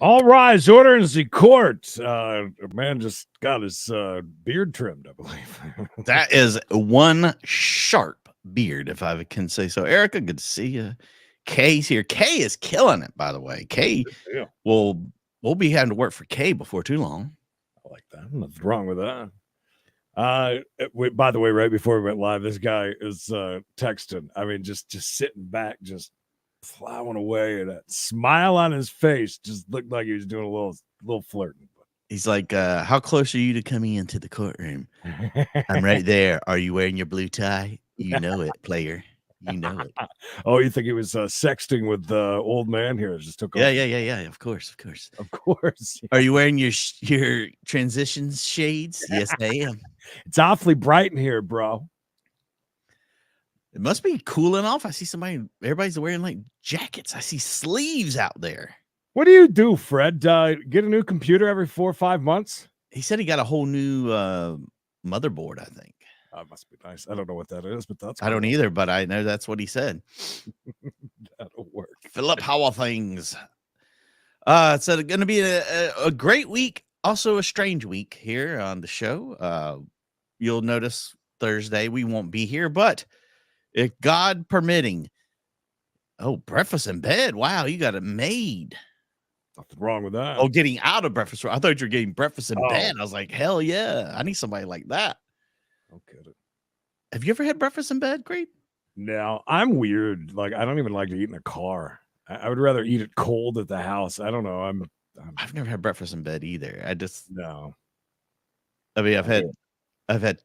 All rise, order in the court. A man just got his beard trimmed, I believe. That is one sharp beard, if I can say so. Erica, good to see you. Kay's here. Kay is killing it, by the way. Kay we'll be having to work for Kay before too long. I like that. Nothing wrong with that. By the way, right before we went live, this guy is texting. I mean, just sitting back, just plowing away, and that smile on his face just looked like he was doing a little flirting. He's like, how close are you to coming into the courtroom? I'm right there. Are you wearing your blue tie? You know it, player. You know it. Oh, you think he was sexting with the old man here? Just took off. Yeah. Of course. Yeah. Are you wearing your transition shades? Yes, I am. It's awfully bright in here, bro. It must be cooling off. I see everybody's wearing like jackets. I see sleeves out there. What do you do, Fred? Get a new computer every 4 or 5 months? He said he got a whole new motherboard, I think. Must be nice. I don't know what that is, but that's cool. I don't either, but I know that's what he said. That'll work. Philip, how are things? It's going to be a great week, also a strange week here on the show. You'll notice Thursday we won't be here, but if God permitting, breakfast in bed. Wow, you got it made. Nothing wrong with that. Oh, getting out of breakfast. I thought you were getting breakfast in bed. I was like, hell yeah, I need somebody like that. Okay. Have you ever had breakfast in bed, Creed? No, I'm weird. Like, I don't even like to eat in a car. I would rather eat it cold at the house. I don't know. I've never had breakfast in bed either. No. I mean, I've had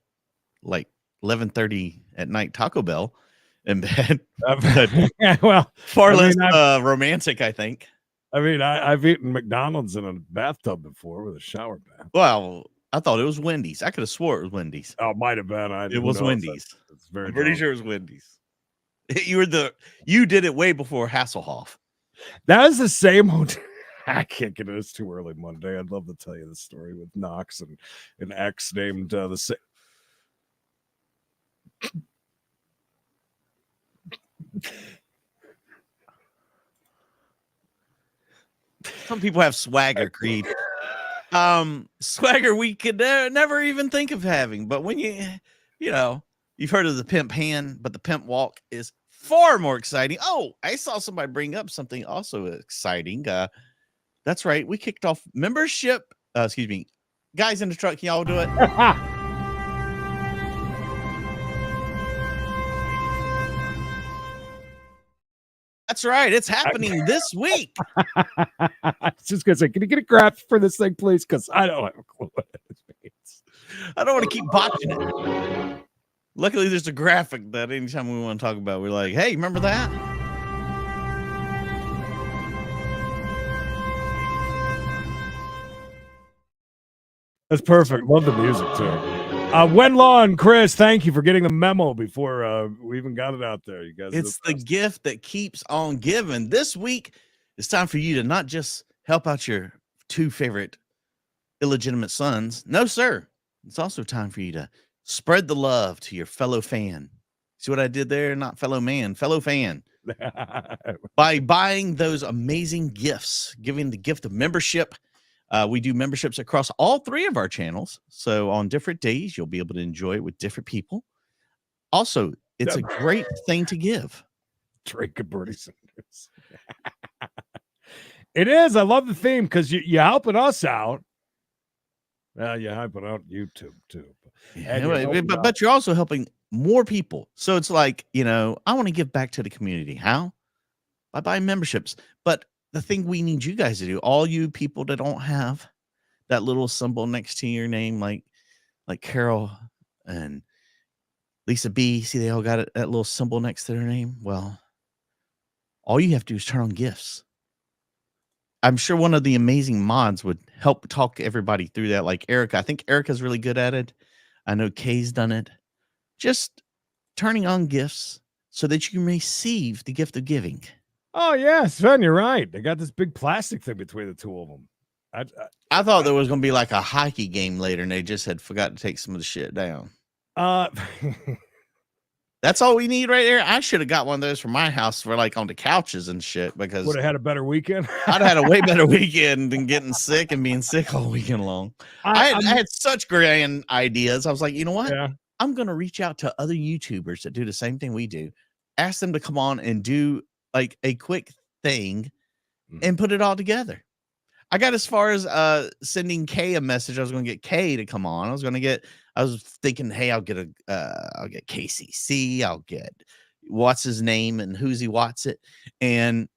like 11:30 at night Taco Bell in bed. Well, far less romantic, I think. I mean, I've eaten McDonald's in a bathtub before with a shower bath. Well, I thought it was Wendy's. I could have swore it was Wendy's. Oh, it might have been. It was Wendy's. It's very I'm pretty sure it was Wendy's. You did it way before Hasselhoff. That was the same hotel. I can't get it. It's too early Monday. I'd love to tell you the story with Knox and an ex named the same. Some people have swagger, Creed. Swagger we could never even think of having. But when you've heard of the pimp hand, but the pimp walk is far more exciting. Oh, I saw somebody bring up something also exciting. That's right. We kicked off membership. Guys in the truck. Can y'all do it? That's right. It's happening this week. I was just going to say, can you get a graph for this thing, please? Because I don't have a clue what it means. I don't want to keep botching it. Luckily, there's a graphic that anytime we want to talk about, we're like, hey, remember that? That's perfect. Love the music, too. Wenlaw and Chris, thank you for getting the memo before we even got it out there. You guys, it's the gift that keeps on giving. This week, it's time for you to not just help out your 2 favorite illegitimate sons. No, sir. It's also time for you to spread the love to your fellow fan. See what I did there? Not fellow man, fellow fan. By buying those amazing gifts, giving the gift of membership. We do memberships across all 3 of our channels. So on different days, you'll be able to enjoy it with different people. Also, it's a great thing to give. Drake and Bernie Sanders. It is. I love the theme because you're helping us out. You're helping out YouTube too. But you're also helping more people. So it's like, I want to give back to the community. How? By buying memberships. But the thing we need you guys to do, all you people that don't have that little symbol next to your name, like Carol and Lisa B, see they all got that little symbol next to their name. Well, all you have to do is turn on gifts. I'm sure one of the amazing mods would help talk everybody through that. Like Erica, I think Erica's really good at it. I know Kay's done it. Just turning on gifts so that you can receive the gift of giving. Oh yeah, Sven, you're right. They got this big plastic thing between the two of them. I thought there was going to be like a hockey game later, and they just had forgot to take some of the shit down. Uh, That's all we need right there. I should have got one of those for my house for like on the couches and shit because would have had a better weekend. I'd had a way better weekend than getting sick and being sick all weekend long. I had such grand ideas. I was like, you know what? Yeah. I'm going to reach out to other YouTubers that do the same thing we do, ask them to come on and do like a quick thing and put it all together. I got as far as sending Kay a message. I was going to get Kay to come on. I was thinking, hey, I'll get KCC. I'll get what's his name and who's he what's it, and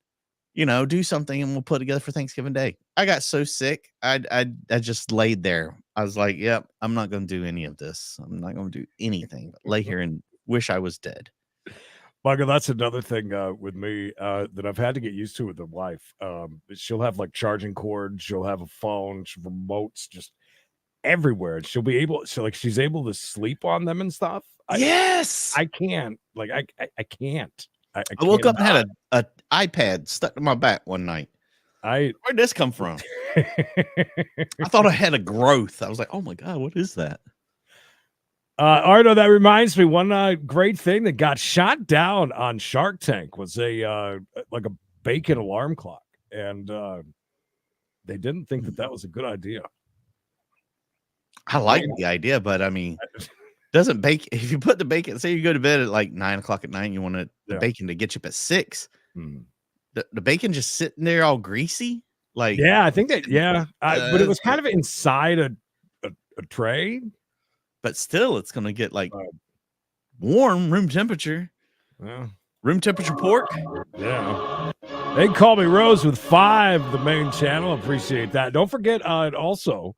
do something and we'll put it together for Thanksgiving Day. I got so sick. I just laid there. I was like, yep, I'm not going to do any of this. I'm not going to do anything but lay here and wish I was dead. Michael, that's another thing with me that I've had to get used to with the wife. She'll have like charging cords. She'll have a phone, remotes just everywhere. And she's able to sleep on them and stuff. Yes. I can't. Like, I can't. I woke up and had an iPad stuck to my back one night. Where'd this come from? I thought I had a growth. I was like, oh my God, what is that? Ardo, that reminds me, one great thing that got shot down on Shark Tank was a bacon alarm clock, and they didn't think that was a good idea. I like the idea, but I mean, doesn't bake if you put the bacon, say you go to bed at like 9 o'clock at night, you want the bacon to get you up at 6. The bacon just sitting there all greasy. Like, yeah, I think that, but it was kind of inside a tray. But still, it's going to get like warm room temperature. Yeah. Room temperature pork. Yeah. They call me Rose with 5, the main channel. Appreciate that. Don't forget also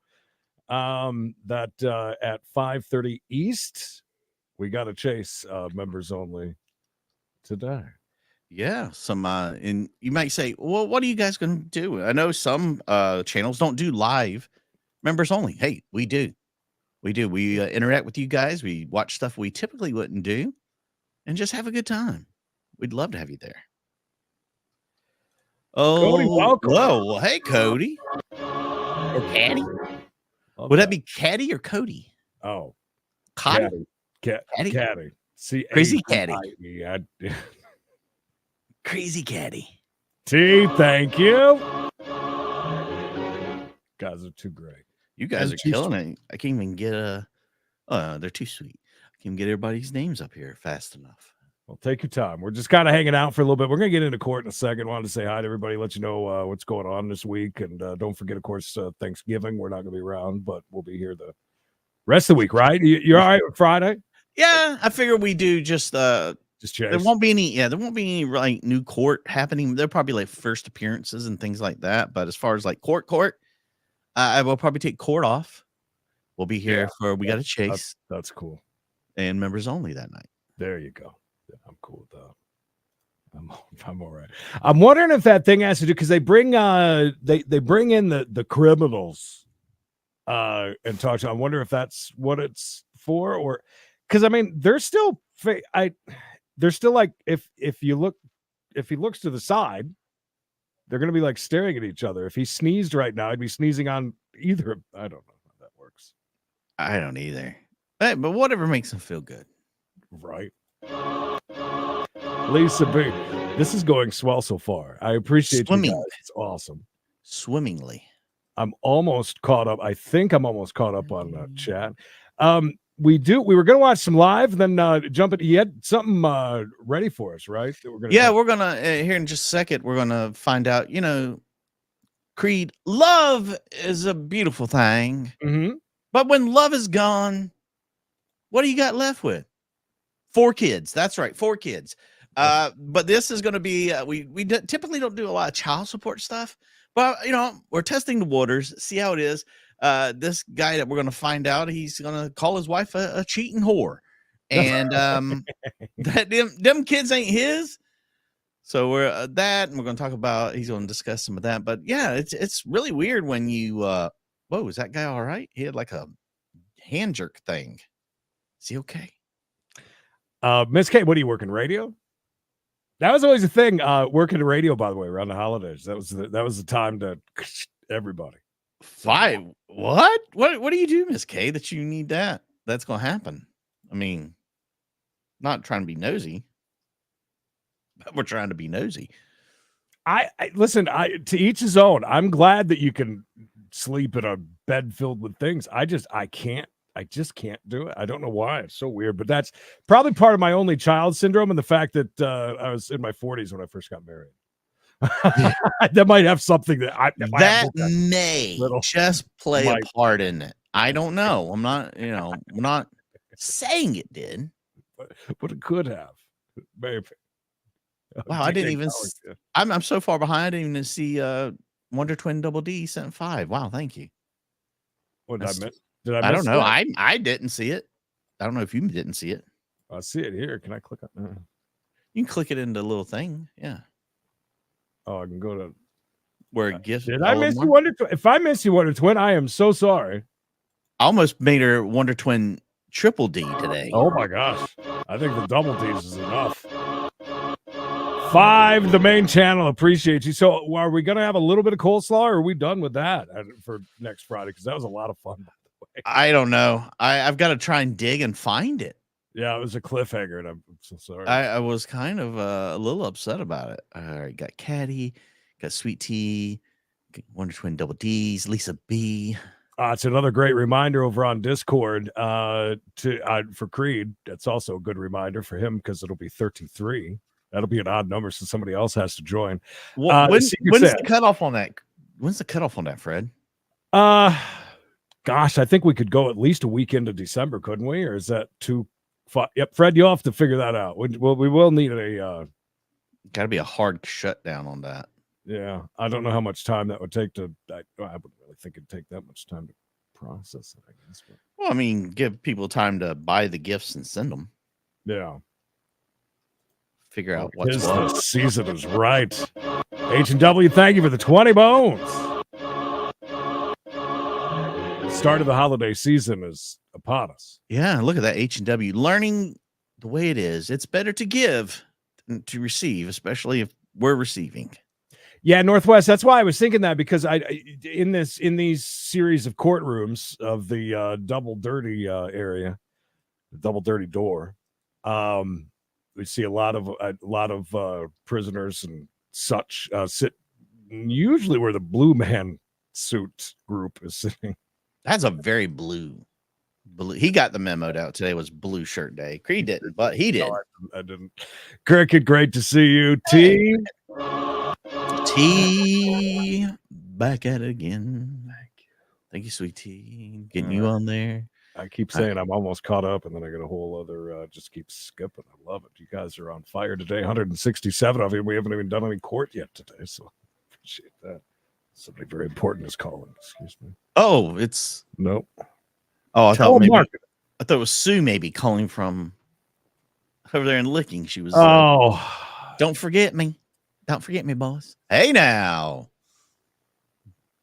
that at 5:30 East, we got to chase members only today. Yeah. And you might say, well, what are you guys going to do? I know some channels don't do live members only. Hey, we do. We do. We interact with you guys. We watch stuff we typically wouldn't do and just have a good time. We'd love to have you there. Oh, Cody, welcome. Whoa. Well, hey, Cody. Or Caddy. Would that be Caddy or Cody? Oh. Caddy. Caddy. See, Crazy Caddy. Crazy Caddy. T, thank you. Guys are too great. You guys are killing it. I can't even get they're too sweet. I can't even get everybody's names up here fast enough. Well, take your time. We're just kind of hanging out for a little bit. We're going to get into court in a second. Wanted to say hi to everybody, let you know what's going on this week. And don't forget, of course, Thanksgiving. We're not going to be around, but we'll be here the rest of the week, right? You're all right with Friday? Yeah, I figure we do just chase. There won't be any like new court happening. There'll probably like first appearances and things like that. But as far as like court, I will probably take court off. We'll be here we got to chase. That's cool. And members only that night. There you go. Yeah, I'm cool with that. I'm all right. I'm wondering if that thing has to do because they bring they bring in the criminals and talk to. I wonder if that's what it's for, or because I mean they're still like if he looks to the side, they're gonna be like staring at each other. If he sneezed right now, he'd be sneezing on either. I don't know how that works. I don't either. Hey, but whatever makes them feel good. Right. Lisa B, this is going swell so far. I appreciate you guys. It's awesome. Swimmingly. I'm almost caught up. I think I'm almost caught up on chat. We were going to watch some live, then jump it. You had something ready for us, right? That we're going to here in just a second. We're going to find out, Creed, love is a beautiful thing. Mm-hmm. But when love is gone, what do you got left with? 4 kids. That's right. 4 kids. But this is going to be, we typically don't do a lot of child support stuff, but we're testing the waters, see how it is. This guy that we're going to find out, he's going to call his wife a cheating whore, and that them kids ain't his. So we're that, and we're going to talk about. He's going to discuss some of that. But yeah, it's really weird when you. Whoa, is that guy all right? He had like a hand jerk thing. Is he okay? Miss K, what are you working radio? That was always a thing. Working the radio, by the way, around the holidays. That was the time to everybody. What? What do you do, Miss K, that you need that? That's going to happen. I mean, not trying to be nosy, but we're trying to be nosy. I listen. To each his own. I'm glad that you can sleep in a bed filled with things. I just can't do it. I don't know why. It's so weird, but that's probably part of my only child syndrome and the fact that I was in my 40s when I first got married. That might have something that may just play a part in it. I don't know. I'm not saying it did, but it could have. Maybe. Wow, I didn't even. I'm so far behind. I didn't even see Wonder Twin Double D sent 5. Wow, thank you. What did I miss? I don't know. I didn't see it. I don't know if you didn't see it. I see it here. Can I click on it? You can click it into the little thing. Yeah. Oh, I can go to where it gives. Did I miss you, Wonder Twin? If I miss you, Wonder Twin, I am so sorry. I almost made her Wonder Twin Triple D today. Oh my gosh. I think the double D's is enough. 5, the main channel. Appreciate you. So are we going to have a little bit of coleslaw or are we done with that for next Friday? Because that was a lot of fun, by the way. I don't know. I've got to try and dig and find it. Yeah, it was a cliffhanger, and I'm so sorry. I was kind of a little upset about it. All right, got Caddy, got Sweet Tea, Wonder Twin Double D's, Lisa B. It's another great reminder over on Discord for Creed. That's also a good reminder for him because it'll be 33. That'll be an odd number since somebody else has to join. When's the cutoff on that? When's the cutoff on that, Fred? Gosh, I think we could go at least a week into December, couldn't we? Or is that too far? Yep, Fred, you'll have to figure that out. We will need a. Got to be a hard shutdown on that. Yeah, I don't know how much time that would take to. I wouldn't really think it'd take that much time to process it, I guess. But. Well, I mean, give people time to buy the gifts and send them. Yeah. Figure out what's what. The season is right. H&W, thank you for the 20 bones. The start of the holiday season is upon us. Yeah, look at that H&W. Learning the way it is. It's better to give than to receive, especially if we're receiving. Yeah, Northwest. That's why I was thinking that because in these series of courtrooms of the double dirty area, the double dirty door, we see a lot of prisoners and such sit usually where the blue man suit group is sitting. That's a very blue. He got the memo out today. Was blue shirt day. Creed didn't, but he did. No, I didn't. Cricket, great to see you. T. T. Back at it again. Thank you, Sweet Tea. Getting you on there. I keep saying I'm almost caught up, and then I got a whole other just keep skipping. I love it. You guys are on fire today. 167 of you. We haven't even done any court yet today, so I appreciate that. Somebody very important is calling. Excuse me. Oh, it's nope. Oh, I thought it was Sue maybe calling from over there in Licking. She was. Don't forget me. Don't forget me, boss. Hey now,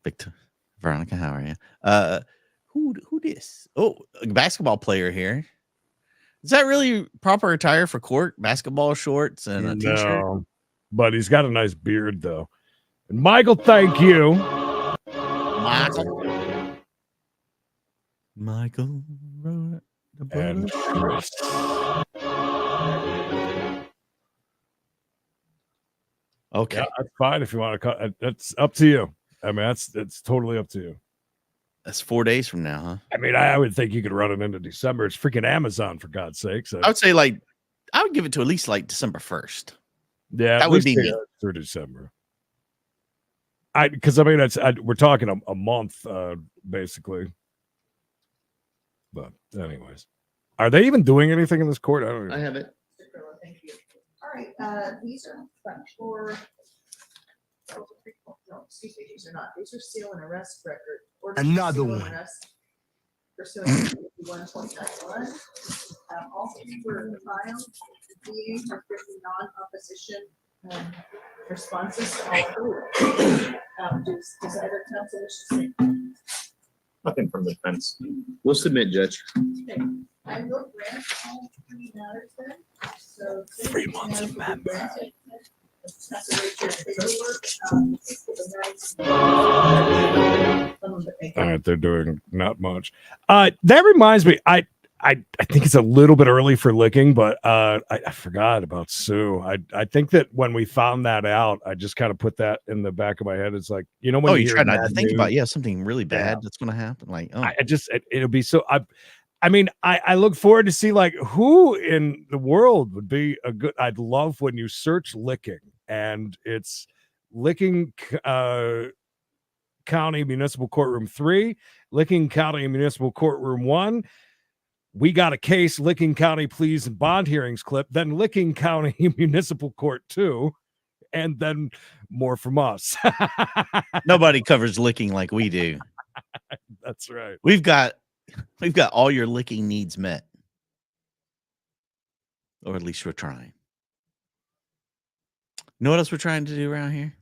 Victor, Veronica, how are you? Who this? Oh, a basketball player here. Is that really proper attire for court? Basketball shorts and a t-shirt? No, but he's got a nice beard though. And Michael, thank you. Michael wrote the and Chris. Okay, yeah, that's fine if you want to cut. That's up to you. I mean, it's totally up to you. That's 4 days from now, huh? I mean, I would think you could run it into December. It's freaking Amazon, for God's sakes. I would say I would give it to at least December 1st. Yeah, that would be me. Through December. Because I mean, we're talking a month, basically. But anyways, are they even doing anything in this court? I have it. Thank you. All right, these are for. No, excuse me, these are not. These are seal and arrest record. Another one. Pursuant to 51.91. All three were filed. The DA has written non-opposition responses to all three. Does either council wish to say? Nothing from the fence. We'll submit, Judge. Okay, I will grant all three matters then. So 3 months of member. All right, they're doing not much. That reminds me, I think it's a little bit early for licking, but I forgot about Sue. I think that when we found that out, I just kind of put that in the back of my head. It's like, when Oh, you you hear try not to bad think news, about something really bad that's going to happen. Like, oh, it'll be so. I mean, I look forward to see like who in the world would be a good. I'd love when you search licking and it's licking County Municipal Courtroom 3, Licking County Municipal Courtroom 1. We got a case, Licking County Pleas and Bond Hearings clip, then Licking County Municipal Court 2, and then more from us. nobody covers licking like we do. That's right. We've got all your licking needs met, or at least we're trying. You know what else we're trying to do around here?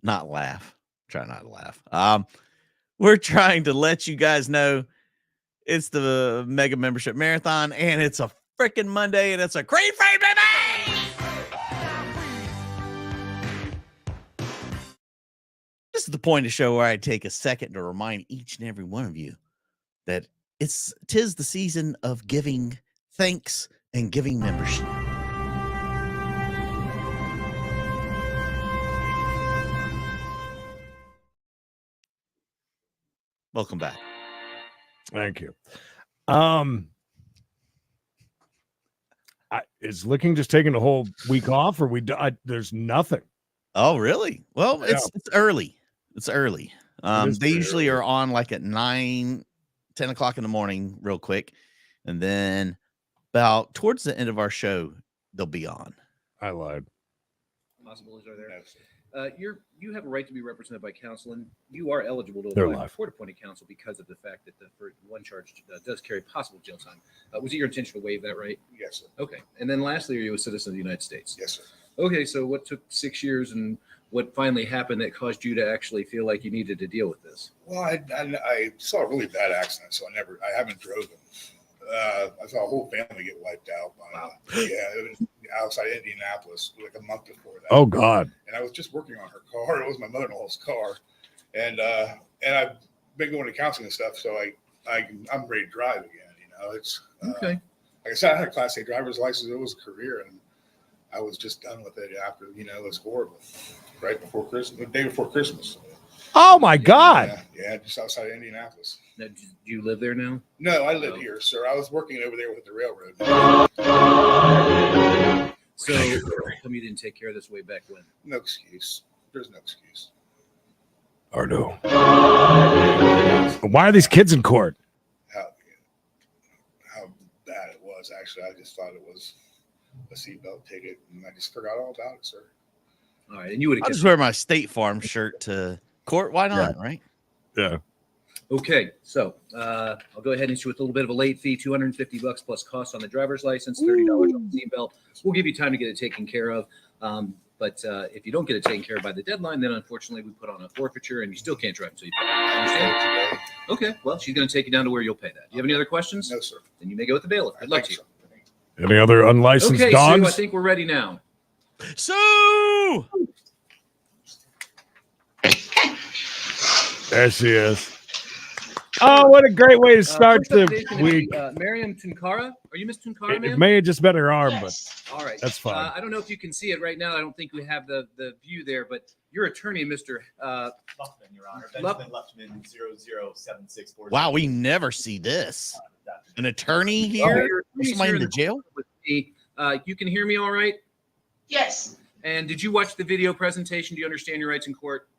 Not laugh. Try not to laugh. We're trying to let you guys know it's the Mega Membership Marathon, and it's a freaking Monday, and it's a Creed Free, baby! This is the point of the show where I take a second to remind each and every one of you that tis the season of giving thanks and giving membership. Welcome back. Thank you. Is licking just taking the whole week off, or there's nothing? Oh, really? Well, Yeah. it's early. It's early. is They pretty usually early. are on like at 9, 10 o'clock in the morning, real quick. And then about towards the end of our show, they'll be on. I lied. Possibilities are there. You have a right to be represented by counsel, and you are eligible to They're apply live. for court-appointed counsel because of the fact that the one charge does carry possible jail time. Was it your intention to waive that right? Yes, sir. Okay. And then lastly, are you a citizen of the United States? Yes, sir. Okay. So what took 6 years, and what finally happened that caused you to actually feel like you needed to deal with this? Well, I saw a really bad accident, so I haven't driven. I saw a whole family get wiped out. Wow. It was outside Indianapolis like a month before that. Oh God. And I was just working on her car. It was my mother-in-law's car, and I've been going to counseling and stuff, so I'm ready to drive again. It's Okay. like I said, I had a Class A driver's license. It was a career, and I was just done with it after. It was horrible. Right before Christmas, the day before Christmas. Oh my God. Yeah, just outside of Indianapolis. Now, do you live there now? No, I live here, sir. I was working over there with the railroad. So how come you didn't take care of this way back when? No excuse. There's no excuse. Or no. Why are these kids in court? How bad it was, actually. I just thought it was a seatbelt ticket, and I just forgot all about it, sir. All right. And you would I'll have just wear my State Farm shirt to court. Why not? Right? Yeah. Okay, so I'll go ahead and issue with a little bit of a late fee, $250 plus cost on the driver's license, $30 on the seatbelt. We'll give you time to get it taken care of. But if you don't get it taken care of by the deadline, then unfortunately we put on a forfeiture and you still can't drive until you pay. Understand? Okay, well, she's going to take you down to where you'll pay that. Do you have any other questions? No, sir. Then you may go with the bailiff. Good luck to you. Any other unlicensed Okay, dogs? Sue, I think we're ready now. Sue! There she is. Oh, what a great way to start First the update week. Miriam Tunkara. Are you Miss Tunkara, It ma'am? may have just been her arm, Yes. All right. that's fine. I don't know if you can see it right now. I don't think we have the view there, but your attorney, Mr. Luftman, Your Honor. Lup- Benjamin Luftman, 00764. Wow, we never see this. An attorney Okay, here? your attorney's Somebody here in the the jail? with me. You can hear me all right? Yes. And did you watch the video presentation? Do you understand your rights in court?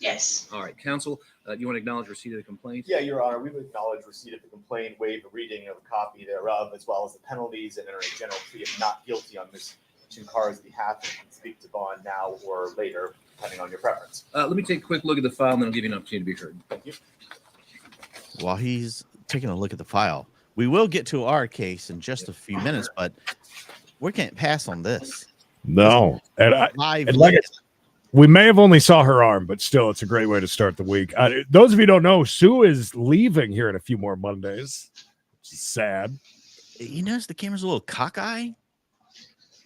Yes. All right, counsel, you want to acknowledge receipt of the complaint? Yeah, Your Honor. We would acknowledge receipt of the complaint, waive the reading of a copy thereof, as well as the penalties, and enter a general plea of not guilty on Ms. Tunkara's behalf, and can speak to bond now or later, depending on your preference. Let me take a quick look at the file, and then I'll give you an opportunity to be heard. Thank you. While he's taking a look at the file, we will get to our case in just a few minutes, but We can't pass on this. No, and Live. and like we may have only saw her arm, but still, it's a great way to start the week. Those of you who don't know, Sue is leaving here in a few more Mondays. Which is sad. You notice the camera's a little cockeye?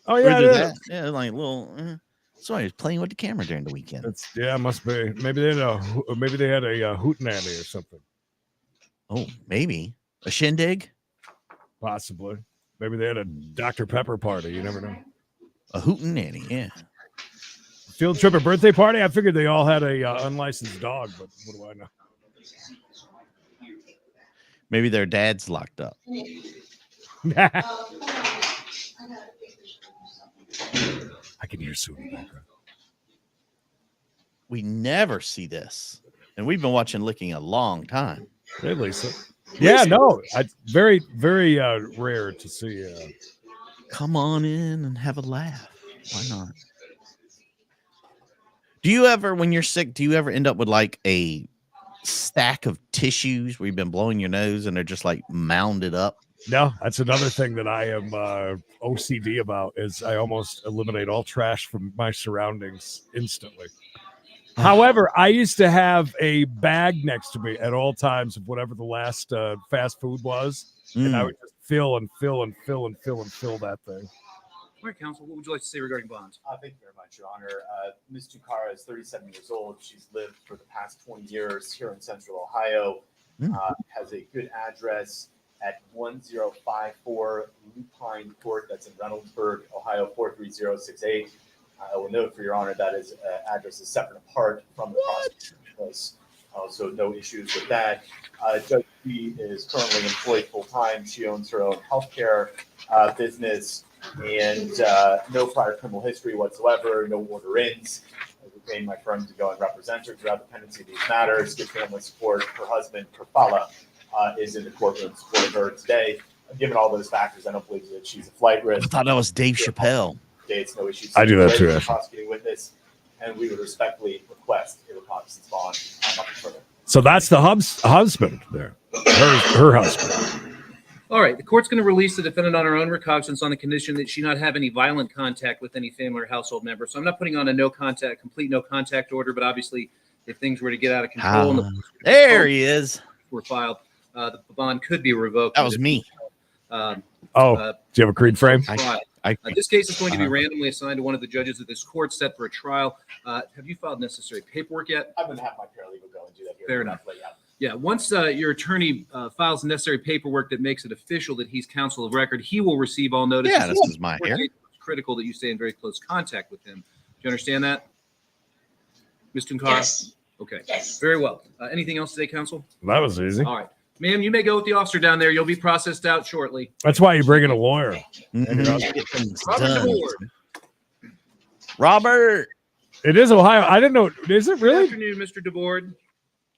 Oh We yeah, do it that. is. Yeah, like a little. Somebody was playing with the camera during the weekend. Must be. Maybe they had a hootenanny or something. Oh, maybe a shindig, Possibly. Maybe they had a Dr. Pepper party. You never know. a hootenanny. Yeah. Field trip or birthday party. I figured they all had a unlicensed dog, but what do I know? Maybe their dad's locked up. I can hear Sue in the background. We never see this, and we've been watching Licking a long time. Hey, Lisa. Yeah, no, it's very, very rare to see. Come on in and have a laugh. Why not? Do you ever, when you're sick, do you ever end up with like a stack of tissues where you've been blowing your nose and they're just like mounded up? No, that's another thing that I am OCD about is I almost eliminate all trash from my surroundings instantly. However, I used to have a bag next to me at all times of whatever the last fast food was, and I would just fill and fill and fill and fill and fill that thing. All right, counsel, what would you like to say regarding bonds? Thank you very much, Your Honor. Ms. Tukara is 37 years old. She's lived for the past 20 years here in Central Ohio. Has a good address at 1054 Lupine Court. That's in Reynoldsburg, Ohio 43068. I will note for Your Honor that his address is separate apart from the prosecutor's place. So no issues with that. Judge B is currently employed full-time. She owns her own healthcare business and no prior criminal history whatsoever, no order-ins. I retained my firm to go and represent her throughout the pendency of these matters, give family support. Her husband, Kerfala, is in the courtroom supporting her today. Given all those factors, I don't believe that she's a flight risk. I thought that was Dave Chappelle. It's no issues. I do that too, actually. Prosecuting witness, and we would respectfully request a recognizance bond. Nothing further. So that's the husband there, her husband. All right, the court's going to release the defendant on her own recognizance on the condition that she not have any violent contact with any family or household member. So I'm not putting on a complete no contact order, but obviously if things were to get out of control and There he is. were filed, the bond could be revoked. That was me. Do you have a Creed frame? This case is going to be randomly assigned to one of the judges of this court set for a trial. Have you filed necessary paperwork yet? I'm going to have my paralegal go and do that here. Fair enough. Yeah, once your attorney files necessary paperwork that makes it official that he's counsel of record, he will receive all notices. Yeah, this is my hair. It's critical that you stay in very close contact with him. Do you understand that, Mr. Tunkara? Yes. Okay. Yes. Very well. Anything else today, counsel? That was easy. All right. Ma'am, you may go with the officer down there. You'll be processed out shortly. That's why you bring in a lawyer. Mhm. Get things Robert done. DeWard. Robert. It is Ohio. I didn't know. Is it Good really? afternoon, Mr. DeBoard.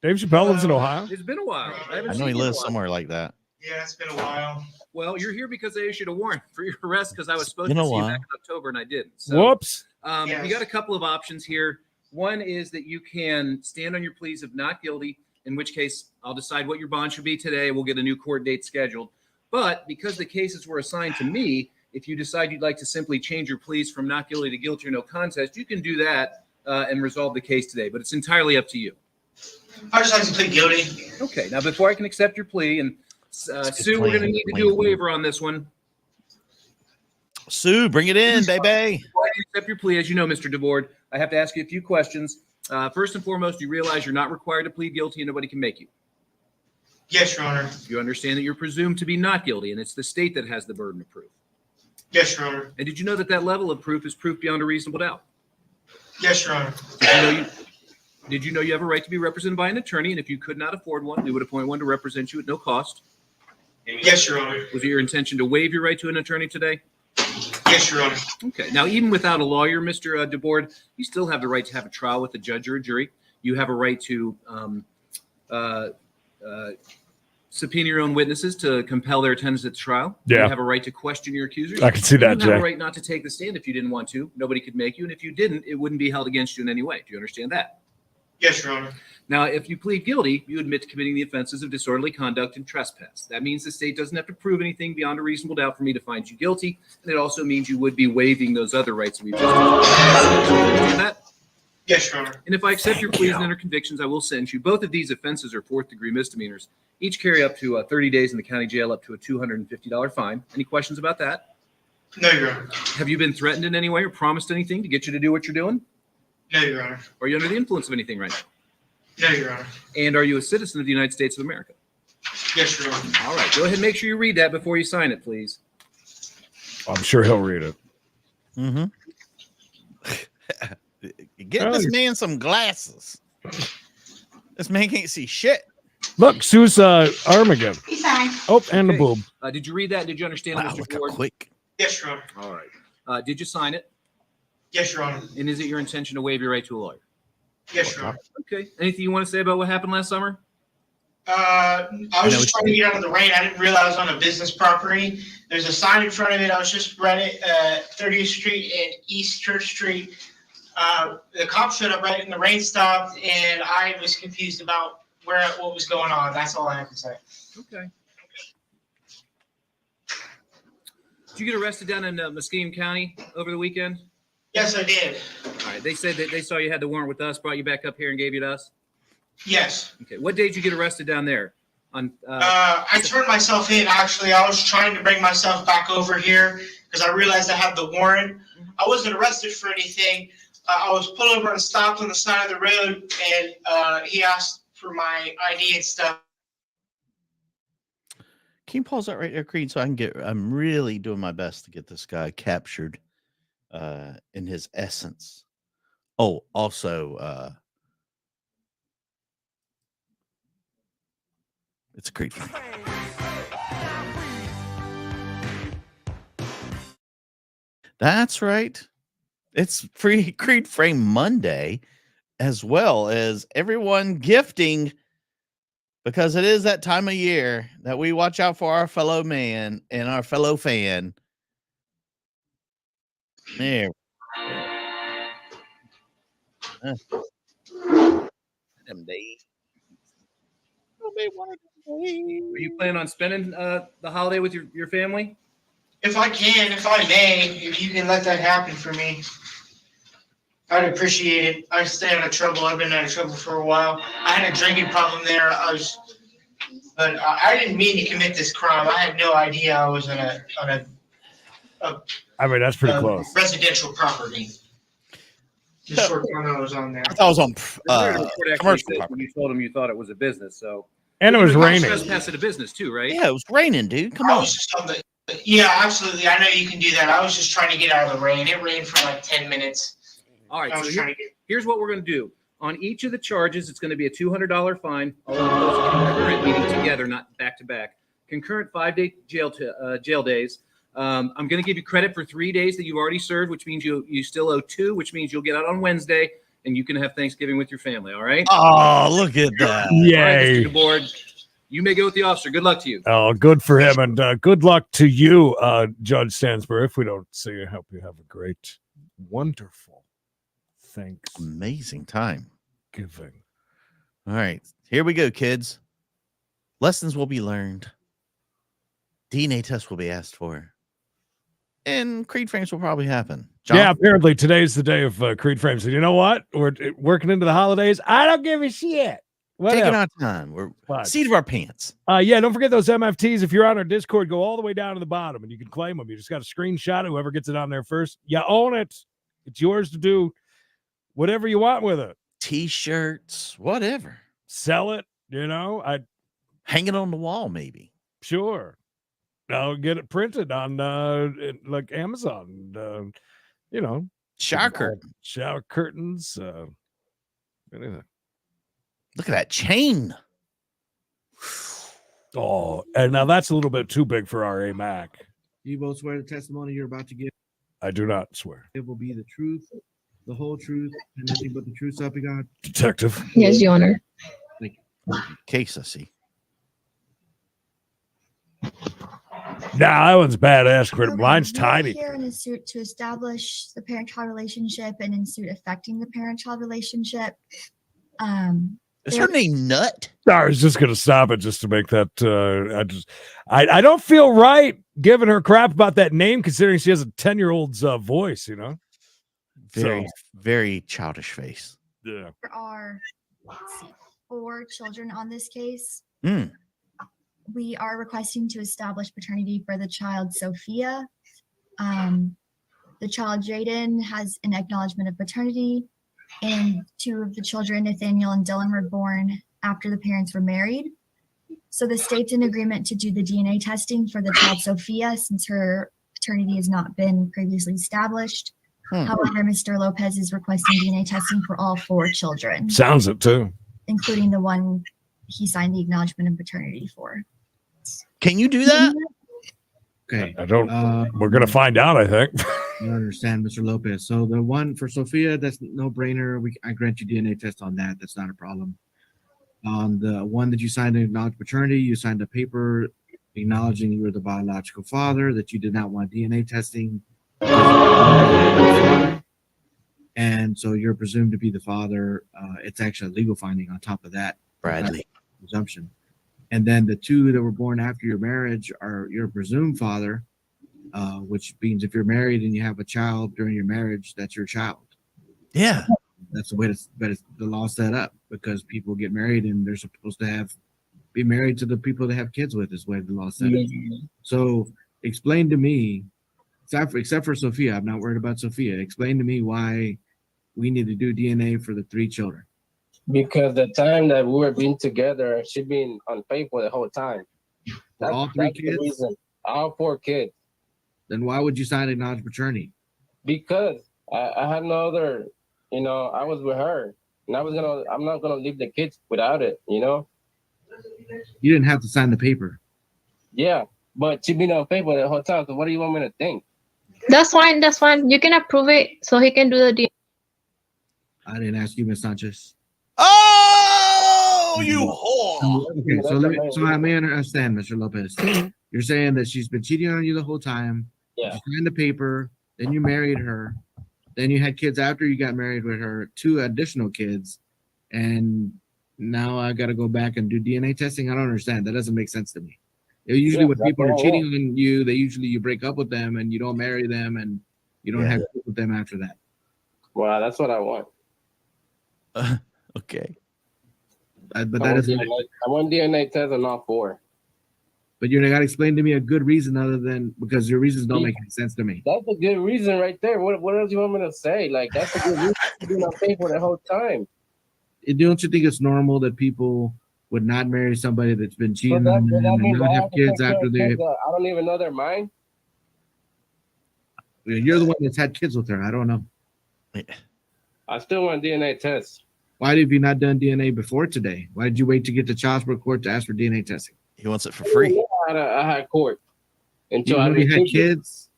Dave Chappelle lives in Ohio. It's been a while. I know he lives somewhere like that. Yeah, it's been a while. Well, you're here because I issued a warrant for your arrest because I was supposed Been to a see you while. back in October and I didn't. So, Whoops. You got a couple of options here. One is that you can stand on your pleas of not guilty, in which case I'll decide what your bond should be today. We'll get a new court date scheduled. But because the cases were assigned to me, if you decide you'd like to simply change your pleas from not guilty to guilty or no contest, you can do that and resolve the case today. But it's entirely up to you. I just like to plead guilty. Okay. Now, before I can accept your plea, and Sue, we're going to need to do a waiver on this one. Sue, bring it in, baby. Before I can accept your plea, as you know, Mr. DeBoard, I have to ask you a few questions. First and foremost, you realize you're not required to plead guilty and nobody can make you. Yes, Your Honor. You understand that you're presumed to be not guilty, and it's the state that has the burden of proof. Yes, Your Honor. And did you know that that level of proof is proof beyond a reasonable doubt? Yes, Your Honor. Did you know you have a right to be represented by an attorney, and if you could not afford one, we would appoint one to represent you at no cost? Yes, Your Honor. Was it your intention to waive your right to an attorney today? Yes, Your Honor. Okay. Now, even without a lawyer, Mr. DeBoard, you still have the right to have a trial with a judge or a jury. You have a right to subpoena your own witnesses to compel their attendance at the trial. Yeah. You have a right to question your accusers. I can see that, You have a Jay. right not to take the stand if you didn't want to. Nobody could make you. And if you didn't, it wouldn't be held against you in any way. Do you understand that? Yes, Your Honor. Now, if you plead guilty, you admit to committing the offenses of disorderly conduct and trespass. That means the state doesn't have to prove anything beyond a reasonable doubt for me to find you guilty, and it also means you would be waiving those other rights we've just discussed. So you understand that? Yes, Your Honor. And if I accept your pleas and enter convictions, I will sentence you. Both of these offenses are fourth-degree misdemeanors. Each carry up to 30 days in the county jail, up to a $250 fine. Any questions about that? No, Your Honor. Have you been threatened in any way or promised anything to get you to do what you're doing? No, Your Honor. Are you under the influence of anything right now? No, Your Honor. And are you a citizen of the United States of America? Yes, Your Honor. All right. Go ahead and make sure you read that before you sign it, please. I'm sure he'll read it. Mm-hmm. Get this man some glasses. This man can't see shit. Look, Sue's arm again. He signed. Oh, and the Okay. boob. Did you read that? Did you understand Wow, Mr. look how Ford? quick. Yes, Your Honor. All right. Did you sign it? Yes, Your Honor. And is it your intention to waive your right to a lawyer? Yes, Your Honor. Okay. Anything you want to say about what happened last summer? I was just trying to get out of the rain. I didn't realize I was on a business property. There's a sign in front of it. I was just running 30th Street and East Church Street. The cop showed up right when the rain stopped, and I was confused about what was going on. That's all I have to say. Okay. Did you get arrested down in Muskegon County over the weekend? Yes, I did. All right. They said that they saw you had the warrant with us, brought you back up here and gave you to us. Yes. Okay. What day did you get arrested down there? On I turned myself in, actually. I was trying to bring myself back over here because I realized I had the warrant. I wasn't arrested for anything. I was pulled over and stopped on the side of the road, and he asked for my ID and stuff. Can you pause that right there, Creed? So I can I'm really doing my best to get this guy captured in his essence. Oh, also, it's a Creed frame. That's right. It's free Creed Frame Monday, as well as everyone gifting, because it is that time of year that we watch out for our fellow man and our fellow fan. There. Them days. Are you planning on spending the holiday with your family? If I can, if I may, if you can let that happen for me, I'd appreciate it. I stay out of trouble. I've been out of trouble for a while. I had a drinking problem there. But I didn't mean to commit this crime. I had no idea I was on a I mean, that's pretty close. residential property. The short time I was on there. I thought it was on commercial When property. you told him you thought it was a business, so And it was raining. Trespass at a business too, right? Yeah, it was raining, dude. Come I on. was just on the. Yeah, absolutely. I know you can do that. I was just trying to get out of the rain. It rained for like 10 minutes. All right. I So was trying to get. here's what we're going to do. On each of the charges, it's going to be a $200 fine. All of those are concurrent, meaning together, not back to back. Concurrent 5-day jail days. I'm going to give you credit for 3 days that you've already served, which means you still owe 2, which means you'll get out on Wednesday and you can have Thanksgiving with your family. All right. Oh, look at that. All right, Yay. Mr. DeBoard, you may go with the officer. Good luck to you. Oh, good for him. And good luck to you, Judge Stansbury. If we don't see you, I hope you have a great, wonderful Amazing time. Thanksgiving. All right. Here we go, kids. Lessons will be learned. DNA tests will be asked for. And Creed frames will probably happen. John? Yeah, apparently today's the day of Creed frames. And you know what? We're working into the holidays. I don't give a shit. Taking Whatever. our time. We're Fine. seat of our pants. Yeah, don't forget those MFTs. If you're on our Discord, go all the way down to the bottom and you can claim them. You just got to screenshot it. Whoever gets it on there first, you own it. It's yours to do whatever you want with it. T-shirts, whatever. Sell it, you know. Hang it on the wall, maybe. Sure. I'll get it printed on like Amazon. You know, Shower curtain. shower curtains, anything. Look at that chain. Oh, and now that's a little bit too big for our AMAC. You both swear the testimony you're about to give I do not swear. it will be the truth, the whole truth, and nothing but the truth, so help you God. Detective. Yes, Your Honor. Case, I see. Nah, that one's badass. Critter. Mine's You're tiny. Here in a suit to establish the parent-child relationship and in suit affecting the parent-child relationship. Is her name Nut? I was just gonna stop it just to make that. I don't feel right giving her crap about that name, considering she has a 10-year-old's voice. You know, Very, So- very childish face. yeah. There are, let's see, 4 children on this case. Mm. We are requesting to establish paternity for the child Sophia. The child Jaden has an acknowledgement of paternity, and 2 of the children, Nathaniel and Dylan, were born after the parents were married. So the state's in agreement to do the DNA testing for the child Sophia, since her paternity has not been previously established. However, Mr. Lopez is requesting DNA testing for all 4 children, Sounds it too. including the one he signed the acknowledgement of paternity for. Can you do that? Okay. I don't. We're gonna find out. I think. I understand, Mr. Lopez. So the one for Sophia, that's no brainer. I grant you DNA test on that. That's not a problem. On the one that you signed to acknowledge paternity, you signed a paper acknowledging you were the biological father, that you did not want DNA testing. And so you're presumed to be the father. It's actually a legal finding on top of that. Bradley. Presumption. And then the 2 that were born after your marriage are your presumed father, which means if you're married and you have a child during your marriage, that's your child. Yeah. That's the way the law set up, because people get married and they're supposed to be married to the people they have kids with, is the way the law set up. So explain to me, except for Sophia, I'm not worried about Sophia. Explain to me why we need to do DNA for the 3 children. Because the time that we were being together, she been unfaithful the whole time. For all 3 that's the kids? reason. All 4 kids. Then why would you sign acknowledged paternity? Because I had no other, I was with her. And I'm not gonna leave the kids without it, You didn't have to sign the paper. Yeah, but she been unfaithful the whole time. So what do you want me to think? That's fine. That's fine. You can approve it so he can do the DNA. I didn't ask you, Ms. Sanchez. Oh, you whore. Okay, so I may understand, Mr. Lopez. You're saying that she's been cheating on you the whole time. Yeah. You signed the paper, then you married her, then you had kids after you got married with her, 2 additional kids, and now I got to go back and do DNA testing. I don't understand. That doesn't make sense to me. Usually, when people are cheating on you, you break up with them and you don't marry them and you don't have kids with them after that. Well, that's what I want. Okay. But that doesn't. I want DNA test on all 4. But you're not gonna explain to me a good reason other than because your reasons don't make any sense to me. That's a good reason right there. What else do you want me to say? Like, that's a good reason to be unfaithful the whole time. Don't you think it's normal that people would not marry somebody that's been cheating on them and not have kids after they? I don't even know their mind. You're the one that's had kids with her. I don't know. I still want DNA tests. Why have you not done DNA before today? Why did you wait to get to child support court to ask for DNA testing? He wants it for free. I had court until I had kids.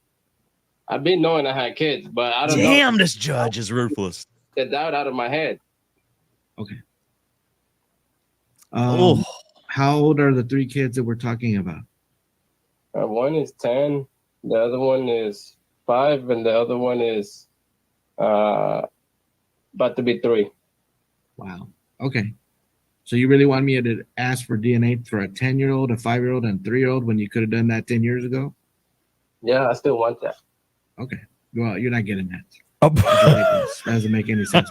I've been knowing I had kids, but I don't know. Damn, this judge is ruthless. The doubt out of my head. Okay. How old are the 3 kids that we're talking about? One is 10, the other one is 5, and the other one is about to be 3. Wow. Okay. So you really want me to ask for DNA for a 10-year-old, a 5-year-old, and 3-year-old when you could have done that 10 years ago? Yeah, I still want that. Okay. Well, you're not getting that. Oh. That doesn't make any sense.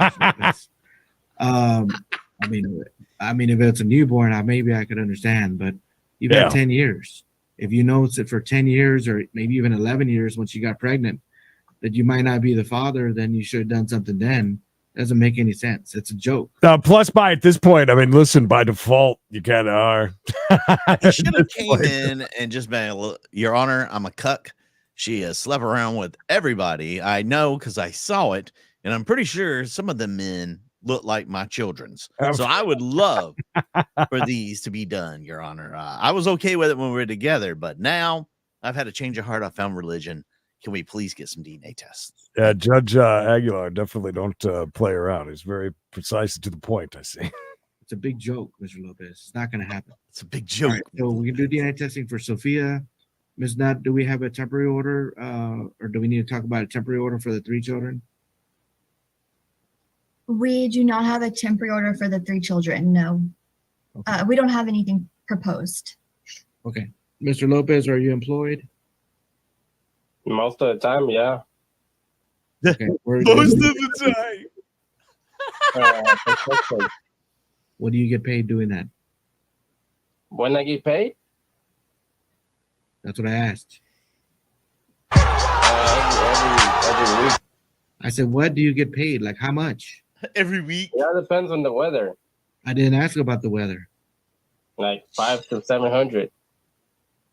I mean, if it's a newborn, maybe I could understand, but you've had 10 years. If you notice it for 10 years or maybe even 11 years when she got pregnant, that you might not be the father, then you should have done something then. Doesn't make any sense. It's a joke. Plus, at this point, I mean, listen, by default, you kind of are. He should have came in and just been, Your Honor, I'm a cuck. She has slept around with everybody. I know because I saw it, and I'm pretty sure some of the men look like my children's. So I would love for these to be done, Your Honor. I was okay with it when we were together, but now I've had a change of heart. I found religion. Can we please get some DNA tests? Yeah, Judge Aguilar definitely don't play around. He's very precise and to the point, I see. It's a big joke, Mr. Lopez. It's not going to happen. It's a big joke. Right, so we can do DNA testing for Sophia. Ms. Nutt, do we have a temporary order or do we need to talk about a temporary order for the 3 children? We do not have a temporary order for the 3 children. No. Okay. We don't have anything proposed. Okay. Mr. Lopez, are you employed? Most of the time, yeah. Okay. Most of the time. Construction. What do you get paid doing that? When I get paid, That's what I asked. every week. I said, what do you get paid? Like how much? Every week. Yeah, depends on the weather. I didn't ask about the weather. Like 500 to 700.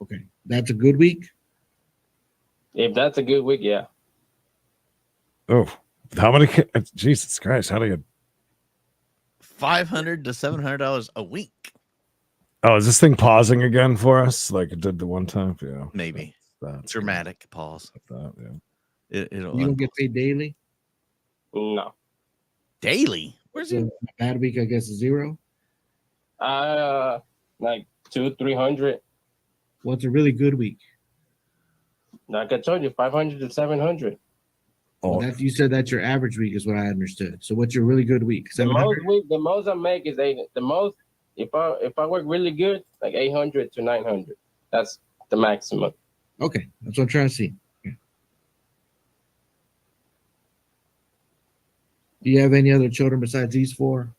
Okay. That's a good week? If that's a good week, yeah. Oh, how many? Jesus Christ! How do you? $500 to $700 a week. Oh, is this thing pausing again for us, like it did the one time? Yeah, Maybe. that's Dramatic pause. that, yeah. It'll You don't get paid daily? No. daily. Where's So he? a bad week, I guess, is 0. Like 200-300. What's a really good week? Like I told you, 500 to 700. Well, Oh, you said that's your average week, is what I understood. So what's your really good week? The 700? most I make is 8. The most if I work really good, like 800 to 900. That's the maximum. Okay, that's what I'm trying to see. Okay. Do you have any other children besides these 4?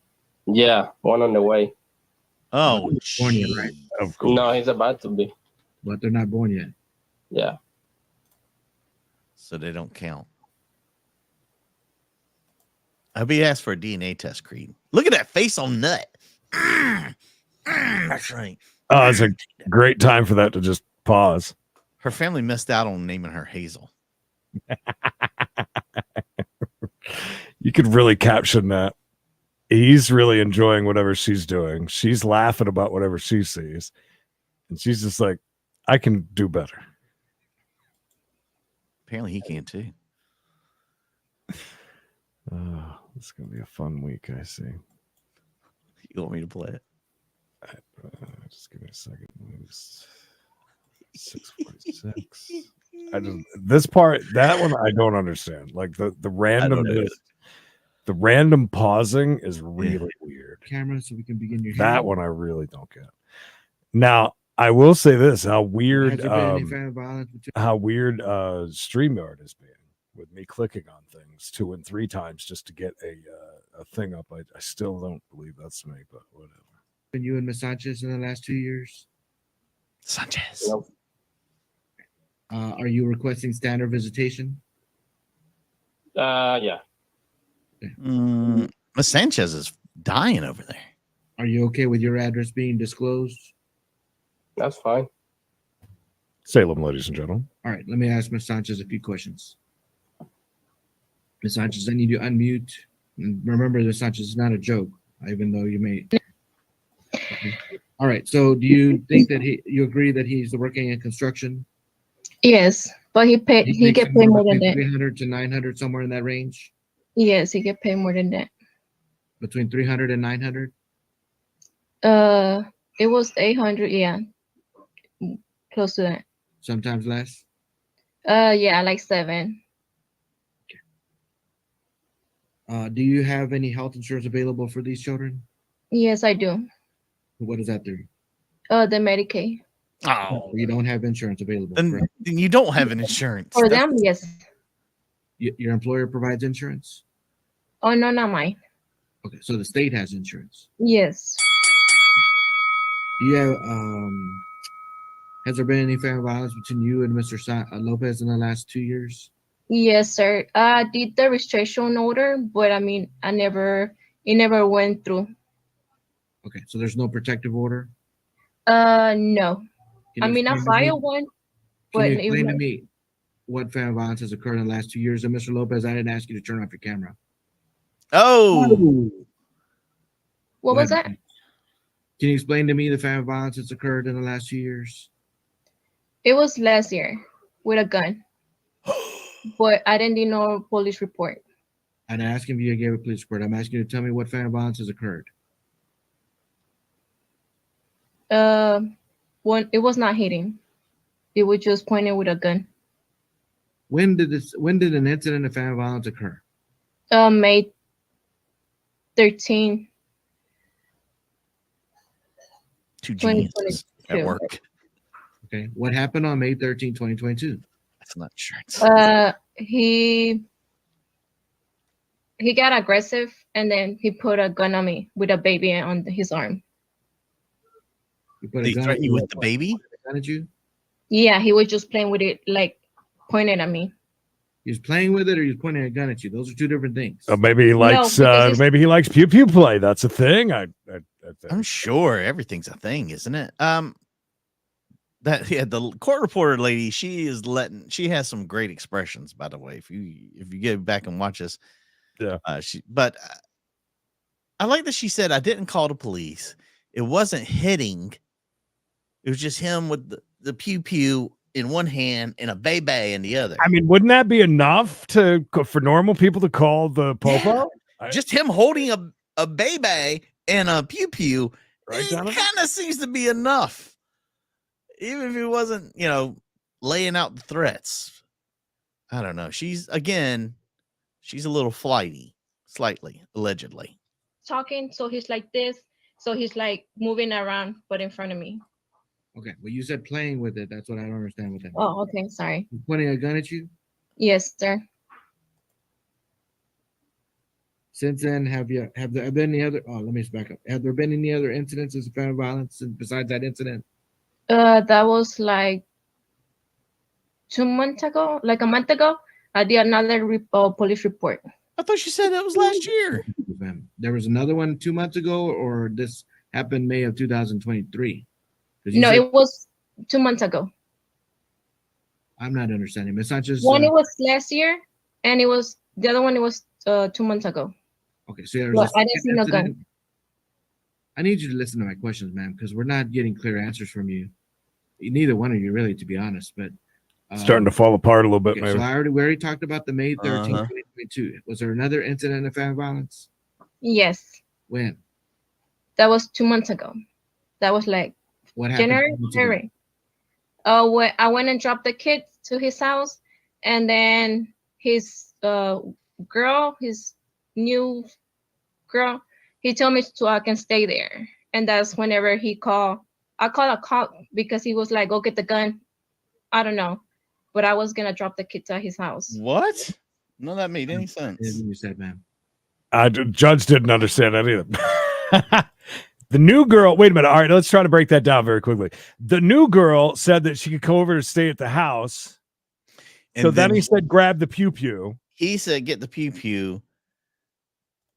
Yeah, one on the way. Oh, Born yet, right? of course. No, he's about to be. But they're not born yet. Yeah. so they don't count. I'll be asked for a DNA test, Creed. Look at that face on Nut. That's right. Oh, it's a great time for that to just pause. Her family missed out on naming her Hazel. You could really caption that. He's really enjoying whatever she's doing. She's laughing about whatever she sees, and she's just like, "I can do better." Apparently, he can too. Oh, it's gonna be a fun week. I see. You want me to play it? Just give me a second. 646. I just this part, that one I don't understand. Like the random the random pausing is really weird. Camera, so we can begin your That hearing. one I really don't get. Now, I will say this, how weird Has there been any family violence between? how weird StreamYard has been with me clicking on things 2 and 3 times just to get a thing up. I still don't believe that's me, but whatever. You and Miss Sanchez in the last 2 years? Sanchez. Nope. Are you requesting standard visitation? Yeah. Miss Sanchez is dying over there. Are you okay with your address being disclosed? That's fine. Salem, ladies and gentlemen. All right, let me ask Ms. Sanchez a few questions. Ms. Sanchez, I need you to unmute. And remember, Ms. Sanchez is not a joke, even though you may. Okay. All right, so do you think that you agree that he's working in construction? Yes, but he get paid more than that. 300 to 900, somewhere in that range? Yes, he get paid more than that. Between 300 and 900? It was 800, yeah. Close to that. Sometimes less? Yeah, like 7. Do you have any health insurance available for these children? Yes, I do. What is that through? The Medicaid. Oh, You don't have insurance available. then correct? you don't have an insurance. For them, yes. Your employer provides insurance? Oh, no, not mine. Okay, so the state has insurance. Yes. Do you have, has there been any family violence between you and Mr. Lopez in the last 2 years? Yes, sir. I did the registration order, but I mean, it never went through. Okay, so there's no protective order? No. Can I you mean, I explain to me- filed one, Can but you it explain to was- me what family violence has occurred in the last 2 years? And Mr. Lopez, I didn't ask you to turn off your camera. Oh, what was that? Can you explain to me the family violence that's occurred in the last 2 years? It was last year with a gun, but I didn't do no police report. I'm asking if you gave a police report. I'm asking you to tell me what family violence has occurred. When it was not hitting, it was just pointing with a gun. When did an incident of family violence occur? May 13. Two geniuses at 2022. work. Okay. What happened on May 13, 2022? That's not insurance. He got aggressive and then he put a gun on me with a baby on his arm. You put Did a he gun threaten you with the baby? gun at you? Yeah, he was just playing with it, like pointed at me. He was playing with it, or he was pointing a gun at you. Those are two different things. Maybe he likes maybe he likes pew pew play. That's a thing. I'm sure everything's a thing, isn't it? The court reporter lady, she has some great expressions, by the way. If you get back and watch this, yeah. I like that she said, "I didn't call the police. It wasn't hitting. It was just him with the pew pew in one hand and a baby in the other." I mean, wouldn't that be enough for normal people to call the popo? Yeah. Just him holding a baby and a pew pew, right, it kind of seems to be enough. Even if he wasn't, laying out the threats. I don't know. She's a little flighty, slightly, allegedly. Talking, so he's like this. So he's like moving around, but in front of me. Okay, well, you said playing with it. That's what I don't understand what that means. Oh, okay, sorry. He's pointing a gun at you? Yes, sir. Since then, have there been any other? Oh, let me just back up. Have there been any other incidences of family violence besides that incident? That was like 2 months ago, like a month ago. I did another police report. I thought you said that was last year. There was another one 2 months ago, or this happened May of 2023? No, it was 2 months ago. I'm not understanding. It's not just one. It was last year, and the other one. It was 2 months ago. Okay, so I didn't see no gun. I need you to listen to my questions, ma'am, because we're not getting clear answers from you. Neither one of you, really, to be honest. But starting to fall apart a little bit, okay, maybe. So we already talked about the May 13, 2022. Was there another incident of family violence? Yes. When? That was 2 months ago. That was like what happened? January. I went and dropped the kid to his house, and then his new girl, he told me I can stay there. And that's whenever I called a cop because he was like, go get the gun. I don't know. But I was going to drop the kid to his house. What? None of that made any sense. You said, ma'am. Judge didn't understand that either. The new girl, wait a minute. All right, let's try to break that down very quickly. The new girl said that she could come over to stay at the house. And so then he said, grab the pew pew. He said, get the pew pew.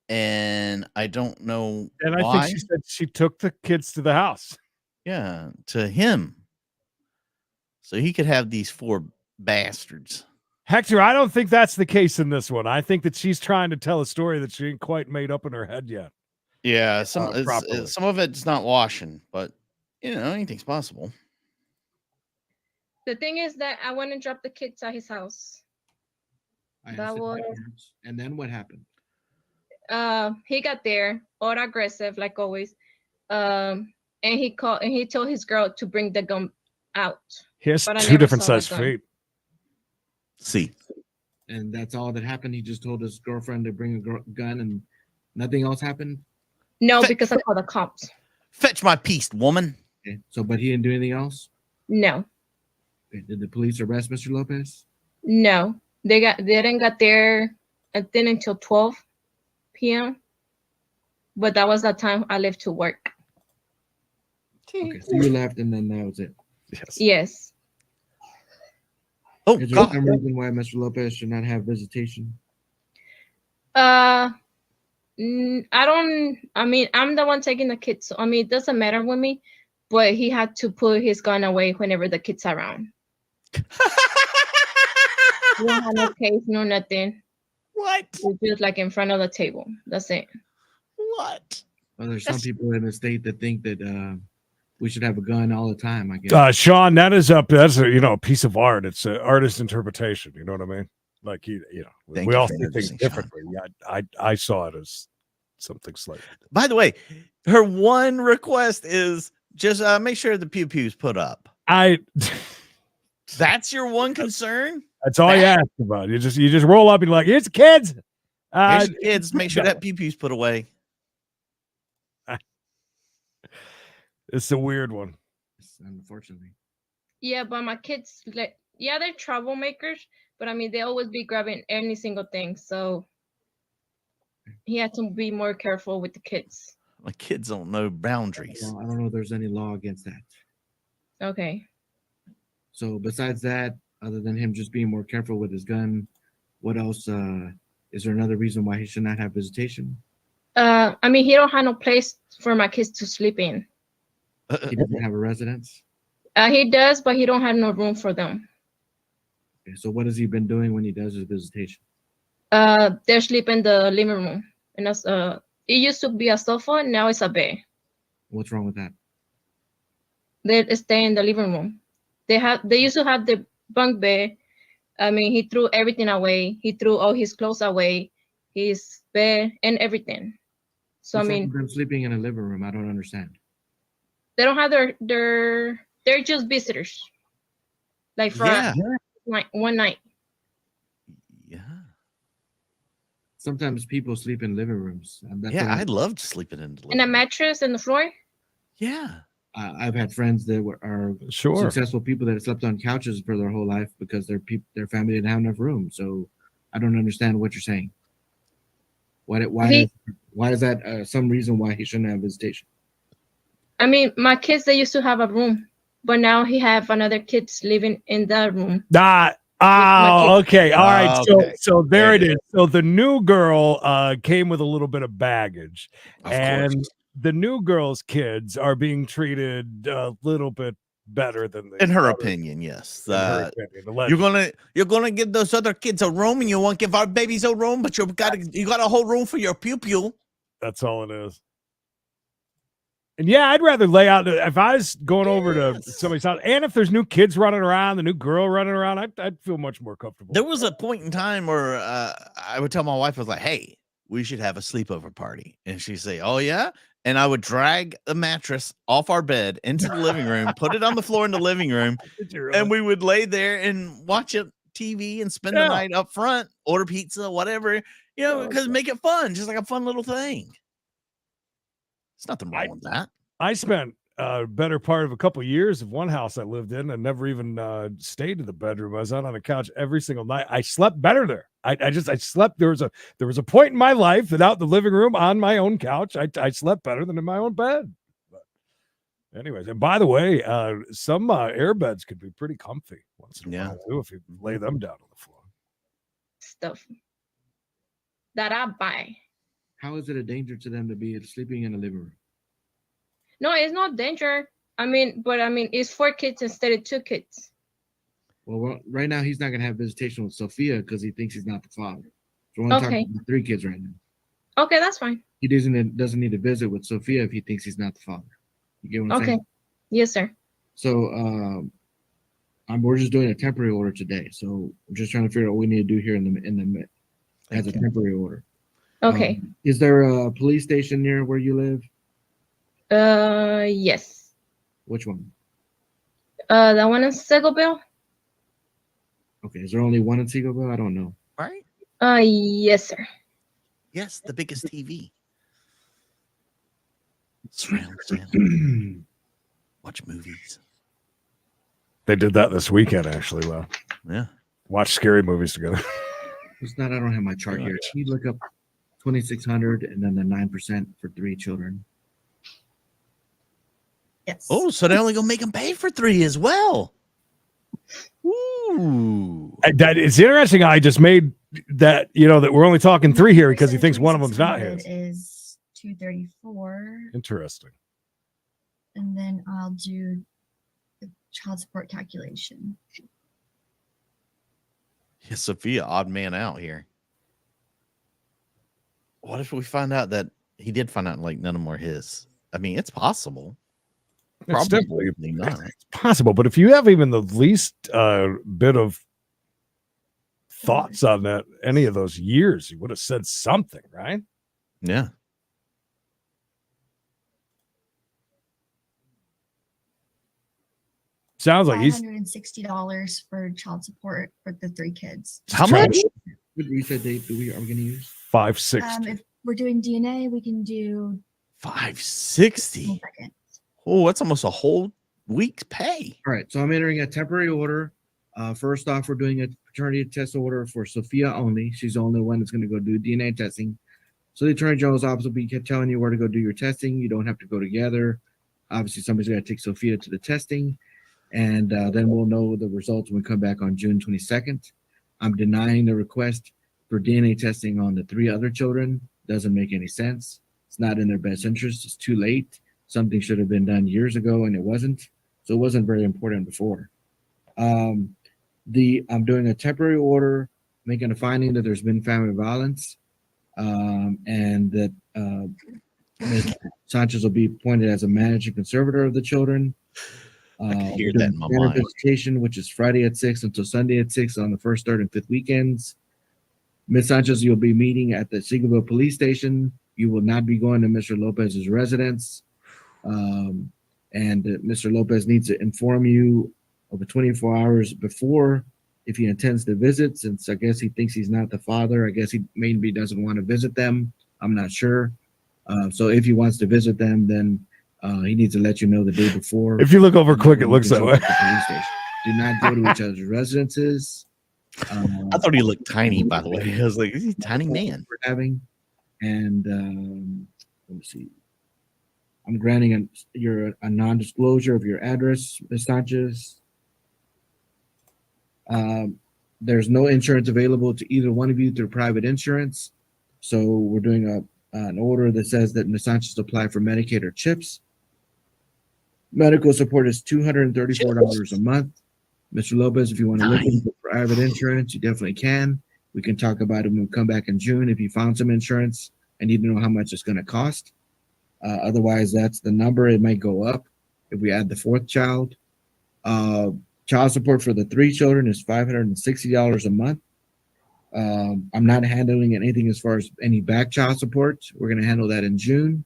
And I don't know and why. I think she said she took the kids to the house. Yeah, to him. So he could have these 4 bastards. Hector, I don't think that's the case in this one. I think that she's trying to tell a story that she ain't quite made up in her head yet. Yeah, some of it's not washing, but anything's possible. The thing is that I went and dropped the kid to his house. And then what happened? He got there, all aggressive like always, and he called and he told his girl to bring the gun out. He has 2 different sized feet. See, and that's all that happened. He just told his girlfriend to bring a gun, and nothing else happened. No, because I called the cops. Fetch my piece, woman. Okay, but he didn't do anything else. No. Okay, did the police arrest Mr. Lopez? No, they didn't get there. I think until 12 p.m. But that was the time I left to work. Okay, so you left, and then that was it. Yes. Oh, is there some reason why Mr. Lopez should not have visitation? I mean, I'm the one taking the kids. So, it doesn't matter with me, but he had to put his gun away whenever the kids are around. We don't have no case, no nothing. What? It's just like in front of the table. That's it. What? Well, there's some people in the state that think that we should have a gun all the time, I guess. Sean, that's a piece of art. It's an artist interpretation. You know what I mean? Like we all see things differently. Yeah, I saw it as something slightly. By the way, her one request is just make sure the pew pew's put up. That's your one concern. That's all you ask about. You just roll up and you're like, here's the kids. Here's the kids. Make sure that pew pew's put away. It's a weird one. Unfortunately. Yeah, but my kids, like, yeah, they're troublemakers, but I mean, they always be grabbing any single thing. So he had to be more careful with the kids. My kids don't know boundaries. Well, I don't know if there's any law against that. Okay. So besides that, other than him just being more careful with his gun, what else? Is there another reason why he should not have visitation? I mean, he don't have no place for my kids to sleep in. He doesn't have a residence. He does, but he don't have no room for them. Okay, so what has he been doing when he does his visitation? They sleep in the living room, and that's it used to be a sofa, now it's a bed. What's wrong with that? They stay in the living room. They used to have the bunk bed. I mean, he threw everything away. He threw all his clothes away, his bed and everything. So What's I wrong mean, with them sleeping in a living room? I don't understand. they don't have they're just visitors. Like for one night. Yeah. Sometimes people sleep in living rooms. And that's Yeah, what I loved sleeping in the And a mattress in the floor? Yeah. I've had friends that are successful people that have slept on couches for their whole life because their family didn't have enough room. So I don't understand what you're saying. Why is that some reason why he shouldn't have visitation? I mean, my kids, they used to have a room, but now he have another kids living in that room. Okay. All right. Okay. So there it is. So the new girl came with a little bit of baggage. Of and course. the new girl's kids are being treated a little bit better than the In her other- opinion, yes. in her opinion, You're gonna give those other kids a room, and you won't give our babies a room, but you got a whole room for your pew. That's all it is. And yeah, I'd rather lay out if I was going over to somebody's house, and if there's new kids running around, the new girl running around, I'd feel much more comfortable. There was a point in time where I would tell my wife, I was like, "Hey, we should have a sleepover party," and she'd say, "Oh yeah." And I would drag the mattress off our bed into the living room, put it on the floor in the living room, and we would lay there and watch a TV and spend the night up front, order pizza, whatever, because make it fun, just like a fun little thing. There's nothing wrong with that. I spent a better part of a couple of years of one house I lived in and never even stayed in the bedroom. I was out on the couch every single night. I slept better there. I slept. There was a point in my life without the living room on my own couch. I slept better than in my own bed. But anyways, and by the way, some air beds could be pretty comfy once in a while too if you lay them down on the floor. Stuff that I buy. How is it a danger to them to be sleeping in a living room? No, it's not danger. It's 4 kids instead of 2 kids. Well, right now he's not going to have visitation with Sophia because he thinks he's not the father. So we're Okay. talking about 3 kids right now. Okay, that's fine. He doesn't need to visit with Sophia if he thinks he's not the father. You get what I'm saying? Yes, sir. So we're just doing a temporary order today. So I'm just trying to figure out what we need to do here as a temporary order. Okay. Is there a police station near where you live? Yes. Which one? That one in Segalville? Okay. Is there only one in Segalville? I don't know. Right? Yes, sir. Yes, the biggest TV. Surround sound. Watch movies. They did that this weekend, actually. Well, yeah. Watch scary movies together. It's not. I don't have my chart here. Can you look up 2,600 and then the 9% for 3 children? Yes. Oh, so they're only gonna make them pay for 3 as well. Ooh. That it's interesting. I just made that that we're only talking 3 here because he thinks one of them's not his. Is 234, Interesting. and then I'll do the child support calculation. Yeah, Sophia, odd man out here. What if we find out that he did find out like none of them were his? I mean, it's possible. It's Probably definitely not. it's possible, but if you have even the least bit of thoughts on that, any of those years, you would have said something, right? Yeah. Sounds like he's $560 for child support for the 3 kids. How much? What reset date are we going to use? 560. If we're doing DNA, we can do 560. 1 second. Oh, that's almost a whole week's pay. All right, so I'm entering a temporary order. First off, we're doing a paternity test order for Sophia only. She's the only one that's going to go do DNA testing. So the Attorney General's office will be telling you where to go do your testing. You don't have to go together. Obviously, somebody's got to take Sophia to the testing, and then we'll know the results when we come back on June 22nd. I'm denying the request for DNA testing on the 3 other children. Doesn't make any sense. It's not in their best interest. It's too late. Something should have been done years ago, and it wasn't. So it wasn't very important before. I'm doing a temporary order, making a finding that there's been family violence, and that Ms. Sanchez will be appointed as a managing conservator of the children. I can hear We're that doing in my standard mind. visitation, which is Friday at 6 until Sunday at 6 on the 1st, 3rd, and 5th weekends. Ms. Sanchez, you'll be meeting at the Seagoville Police Station. You will not be going to Mr. Lopez's residence. And Mr. Lopez needs to inform you over 24 hours before if he intends to visit, since I guess he thinks he's not the father. I guess he maybe doesn't want to visit them. I'm not sure. So if he wants to visit them, then he needs to let you know the day before. If you look over quick, it looks that way. Do not go to each other's residences. I thought he looked tiny, by the way. I was like, he's a tiny man. We're having, and let me see. I'm granting a non-disclosure of your address, Ms. Sanchez. There's no insurance available to either one of you through private insurance. So we're doing an order that says that Ms. Sanchez apply for Medicaid or CHIPS. Medical support is $234 a month. Mr. Lopez, if you want to look into private insurance, you definitely can. We can talk about it when we come back in June. If you found some insurance, I need to know how much it's going to cost. Otherwise, that's the number. It might go up if we add the 4th child. Child support for the 3 children is $560 a month. I'm not handling anything as far as any back child support. We're going to handle that in June.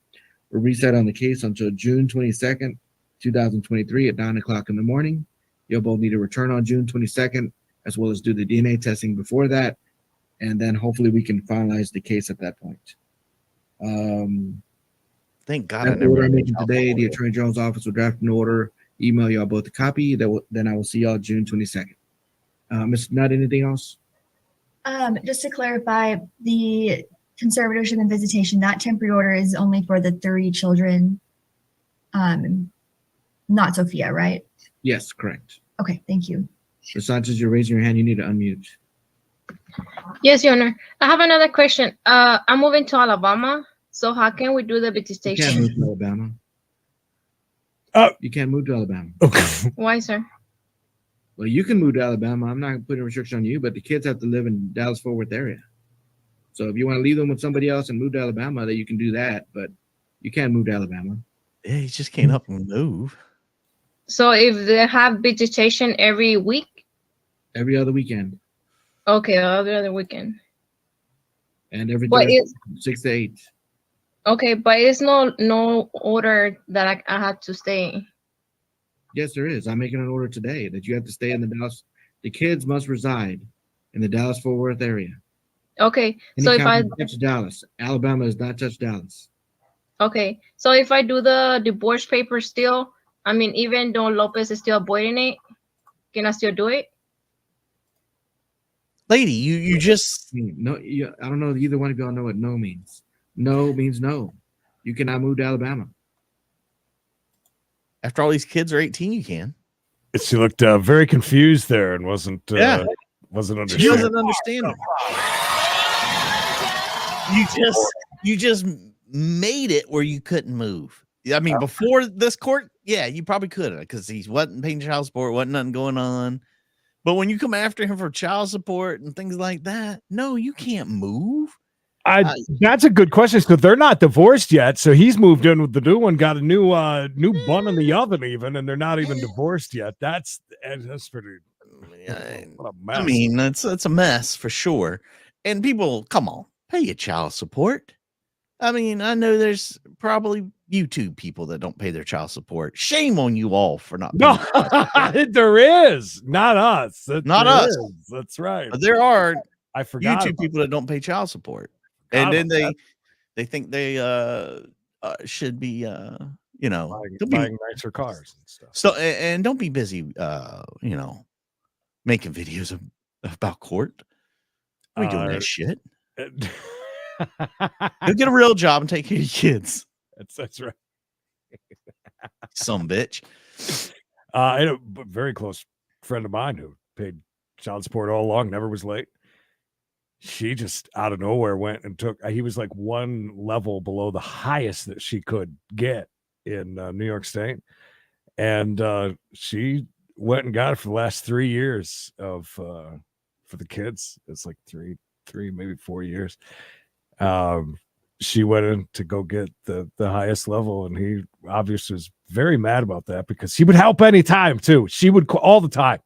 We're reset on the case until June 22nd, 2023 at 9 o'clock in the morning. You'll both need to return on June 22nd, as well as do the DNA testing before that. And then hopefully we can finalize the case at that point. Thank God. That order I'm making today, the Attorney General's office will draft an order, email y'all both a copy. Then I will see y'all June 22nd. Ms. Nutt, anything else? Just to clarify, the conservatorship and visitation, that temporary order is only for the 3 children, not Sophia, right? Yes, correct. Okay, thank you. Ms. Sanchez, you're raising your hand. You need to unmute. Yes, Your Honor. I have another question. I'm moving to Alabama, so how can we do the You can't visitation? move to Alabama. You can't move to Alabama. Okay. Why, sir? Well, you can move to Alabama. I'm not putting a restriction on you, but the kids have to live in Dallas-Fort Worth area. So if you want to leave them with somebody else and move to Alabama, then you can do that, but you can't move to Alabama. Yeah, he just can't up and move. So if they have visitation every week, Every other weekend okay, every other weekend. and every But Thursday, it's 6 to 8. okay, but it's no order that I had to stay. Yes, there is. I'm making an order today that you have to stay in the Dallas. The kids must reside in the Dallas-Fort Worth area. Okay, Any so if I county touch Dallas, Alabama does not touch Dallas. okay, so if I do the divorce paper still, I mean, even though Lopez is still avoiding it, can I still do it? Lady, you just No, I don't know. Either one of y'all know what no means. No means no. You cannot move to Alabama. after all these kids are 18, you can. She looked very confused there and wasn't Yeah. wasn't She understanding. doesn't understand it. You just made it where you couldn't move. I mean, before this court, yeah, you probably could have, because he wasn't paying child support, wasn't nothing going on. But when you come after him for child support and things like that, no, you can't move. That's a good question. So they're not divorced yet. So he's moved in with the new one, got a new bun in the oven, even, and they're not even divorced yet. That's pretty. What a mess. I mean, that's a mess for sure. And people, come on, pay your child support. I mean, I know there's probably YouTube people that don't pay their child support. Shame on you all for not. No, there is not us. Not us. Is. That's right. But there are I forgot YouTube about people that don't pay child support, Forgot and then about they think they should be You know, buying nicer cars and stuff. So and don't be busy, you know, making videos about court. We doing that shit. Go get a real job and take care of your kids. That's right. Some bitch. I had a very close friend of mine who paid child support all along, never was late. She just out of nowhere went and took. He was like one level below the highest that she could get in New York State, and she went and got it for the last 3 years of for the kids. It's like three, maybe 4 years. She went in to go get the highest level, and he obviously was very mad about that because he would help anytime too. She would call all the time.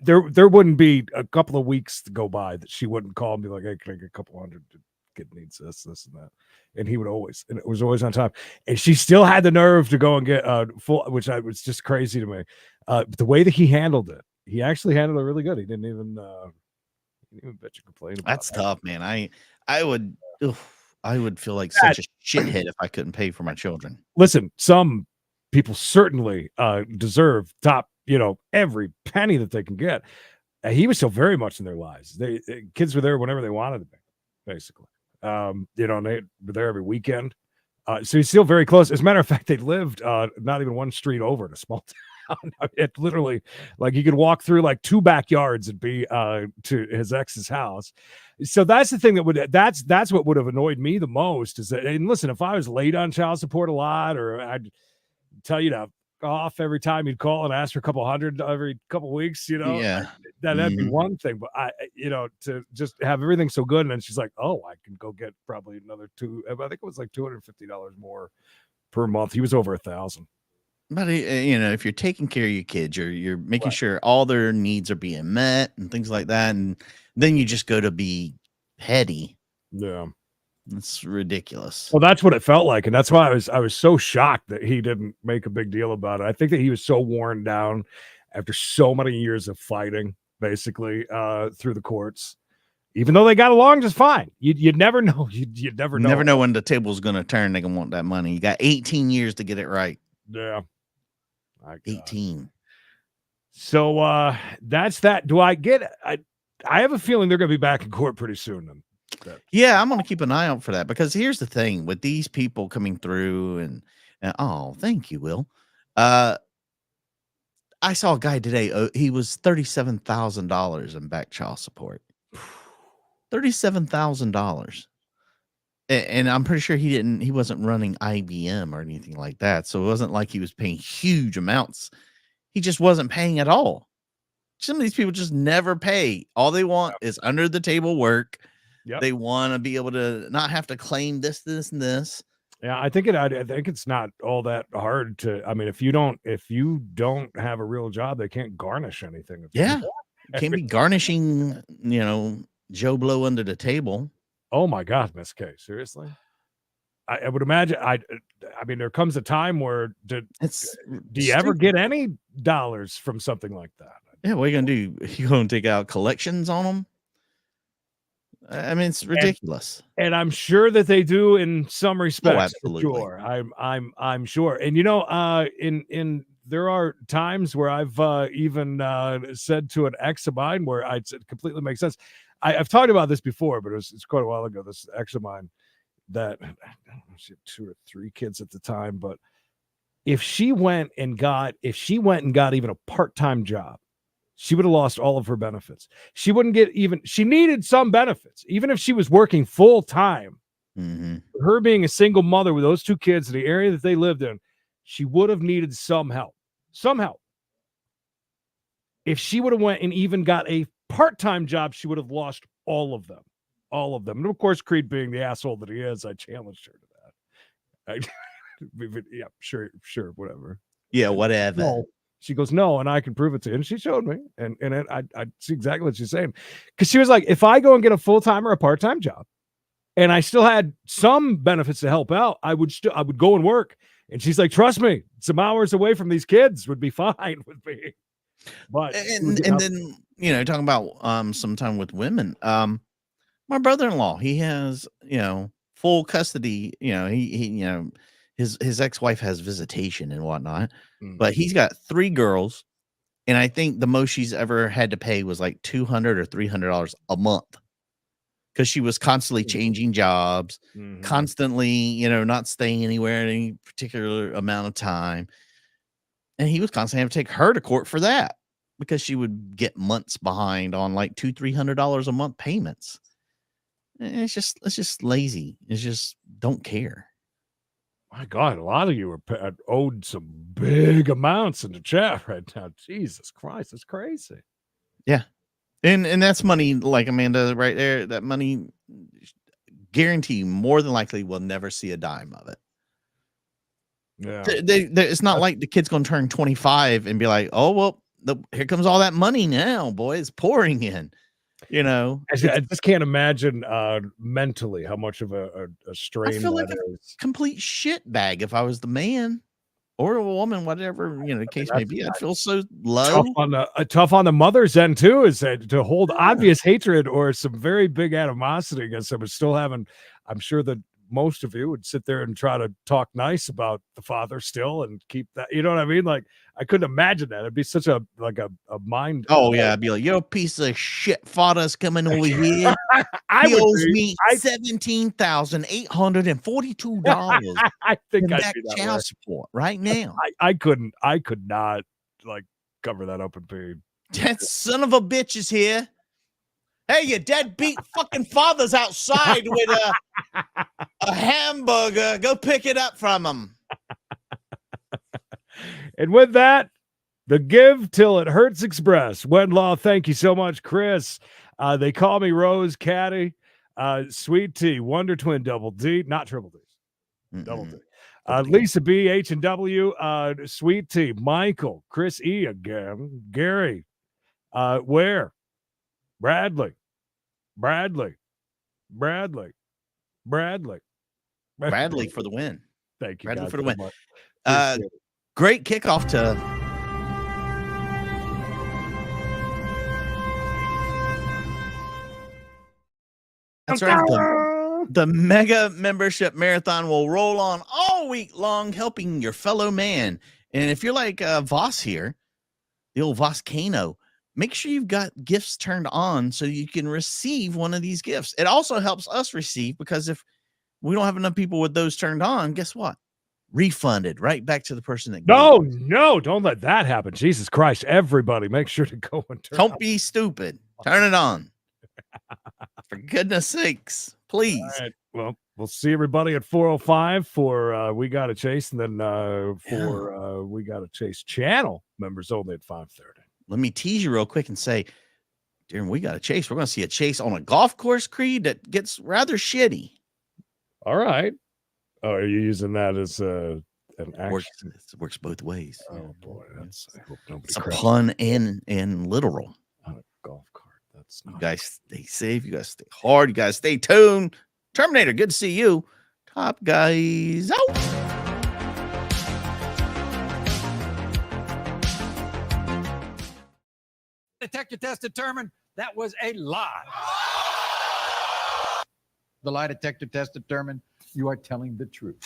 There wouldn't be a couple of weeks to go by that she wouldn't call and be like, "Hey, can I get a couple hundred? Kid needs this, and that." And he would always, and it was always on time. And she still had the nerve to go and get full, which was just crazy to me. The way that he handled it, he actually handled it really good. He didn't even bitch and complain about That's that. tough, man. I would feel like such a shithead if I couldn't pay for my children. Listen, some people certainly deserve top, every penny that they can get. He was still very much in their lives. Kids were there whenever they wanted to be, basically. And they were there every weekend. So he's still very close. As a matter of fact, they lived not even one street over in a small town. It literally, like, you could walk through like 2 backyards and be to his ex's house. So that's the thing that's what would have annoyed me the most is that, and listen, if I was late on child support a lot, or I'd tell you to off every time you'd call and ask for a couple hundred every couple weeks, Yeah. that'd be one thing. But to just have everything so good, and then she's like, "Oh, I can go get probably another I think it was like $250 more per month." He was over 1,000. But if you're taking care of your kids, you're making sure all their needs are being met and things like that, and then you just go to be petty. Yeah. It's ridiculous. Well, that's what it felt like, and that's why I was so shocked that he didn't make a big deal about it. I think that he was so worn down after so many years of fighting, basically through the courts. Even though they got along just fine, you'd never know. You'd never know. Never know when the table's going to turn. They can want that money. You got 18 years to get it right. Yeah, 18. So that's that. Do I get? I have a feeling they're going to be back in court pretty soon. Then. Yeah, I'm going to keep an eye out for that, because here's the thing with these people coming through and oh, thank you, Will. I saw a guy today. He was $37,000 in back child support. $37,000. And I'm pretty sure he wasn't running IBM or anything like that. So it wasn't like he was paying huge amounts. He just wasn't paying at all. Some of these people just never pay. All they want is under the table work. Yep. They want to be able to not have to claim this, and this. Yeah, I think it's not all that hard to. I mean, if you don't have a real job, they can't garnish anything. Yeah, can't be garnishing. Joe Blow under the table. Oh my God, Miss K, seriously? I would imagine. I mean, there comes a time where do you ever get any dollars from something like that? Yeah, what are you gonna do? You gonna take out collections on them? I mean, it's ridiculous. And I'm sure that they do in some respects. Absolutely. Sure. I'm sure. And in there are times where I've even said to an ex of mine where it completely makes sense. I've talked about this before, but it's quite a while ago. This ex of mine that I don't know, she had 2 or 3 kids at the time, but if she went and got even a part-time job, she would have lost all of her benefits. She wouldn't get she needed some benefits, even if she was working full time. Mm-hmm. Her being a single mother with those 2 kids in the area that they lived in, she would have needed some help. If she would have went and even got a part-time job, she would have lost all of them. And of course, Creed being the asshole that he is, I challenged her to that. Yeah, sure, whatever. Yeah, whatever. No. She goes, no, and I can prove it to you. And she showed me. And I see exactly what she's saying. Because she was like, if I go and get a full-time or a part-time job, and I still had some benefits to help out, I would go and work. And she's like, trust me, some hours away from these kids would be fine with me. But and then talking about some time with women. My brother-in-law, he has full custody. He his ex-wife has visitation and whatnot, Mm. but he's got 3 girls, and I think the most she's ever had to pay was like $200 or $300 a month because she was constantly changing jobs, Mhm. constantly, you know, not staying anywhere at any particular amount of time. And he was constantly having to take her to court for that because she would get months behind on like $200-$300 a month payments. And it's just lazy. It's just don't care. My God, a lot of you are owed some big amounts in the chat right now. Jesus Christ, it's crazy. Yeah. And that's money, like Amanda right there. That money, guarantee more than likely will never see a dime of it. Yeah. It's not like the kid's going to turn 25 and be like, oh, well, here comes all that money now, boy. It's pouring in, you know. I just can't imagine mentally how much of a strain I feel like that a is. complete shit bag if I was the man or a woman, whatever, you know, the case may be. I'd feel so low. Tough on the mother's end too, is that to hold obvious hatred or some very big animosity against them, and still having, I'm sure that most of you would sit there and try to talk nice about the father still and keep that, you know what I mean? Like, I couldn't imagine that. It'd be such a mind. Oh yeah, I'd be like, yo, piece of shit, father's coming over here. I He would owes be. me $17,842 I think in I'd back be that child way. support right now. I could not like cover that up and pay. That son of a bitch is here. Hey, your deadbeat fucking father's outside with a hamburger. Go pick it up from him. And with that, the Give Till It Hurts Express. Wenlaw, thank you so much, Chris. They call me Rose Caddy. Sweet Tea, Wonder Twin, Double D, not Triple D. Double D. Lisa B, H&W, Sweet Tea, Michael, Chris E again, Gary, Where? Bradley for the win. Thank you, Bradley guys, for the so win. much. Appreciate it. Great kickoff to that's right. The mega membership marathon will roll on all week long, helping your fellow man. And if you're like Voss here, the old Voscano, make sure you've got gifts turned on so you can receive one of these gifts. It also helps us receive, because if we don't have enough people with those turned on, guess what? Refunded right back to the person that No, don't let that happen. Jesus Christ, everybody, make sure to go and turn. Don't be stupid. Turn it on. For goodness sakes, please. All right. Well, we'll see everybody at 4:05 for We Gotta Chase, and then for We Gotta Chase channel members only at 5:30. Let me tease you real quick and say, during We Gotta Chase, we're going to see a chase on a golf course, Creed, that gets rather shitty. All right. Oh, are you using that as an action? It works both ways. Oh boy, that's. I hope nobody. It's a pun and literal. On a golf cart. That's not. You guys stay safe. You guys stay hard. You guys stay tuned. Terminator, good to see you. Top Guys out. Detector test determined that was a lie. The lie detector test determined you are telling the truth.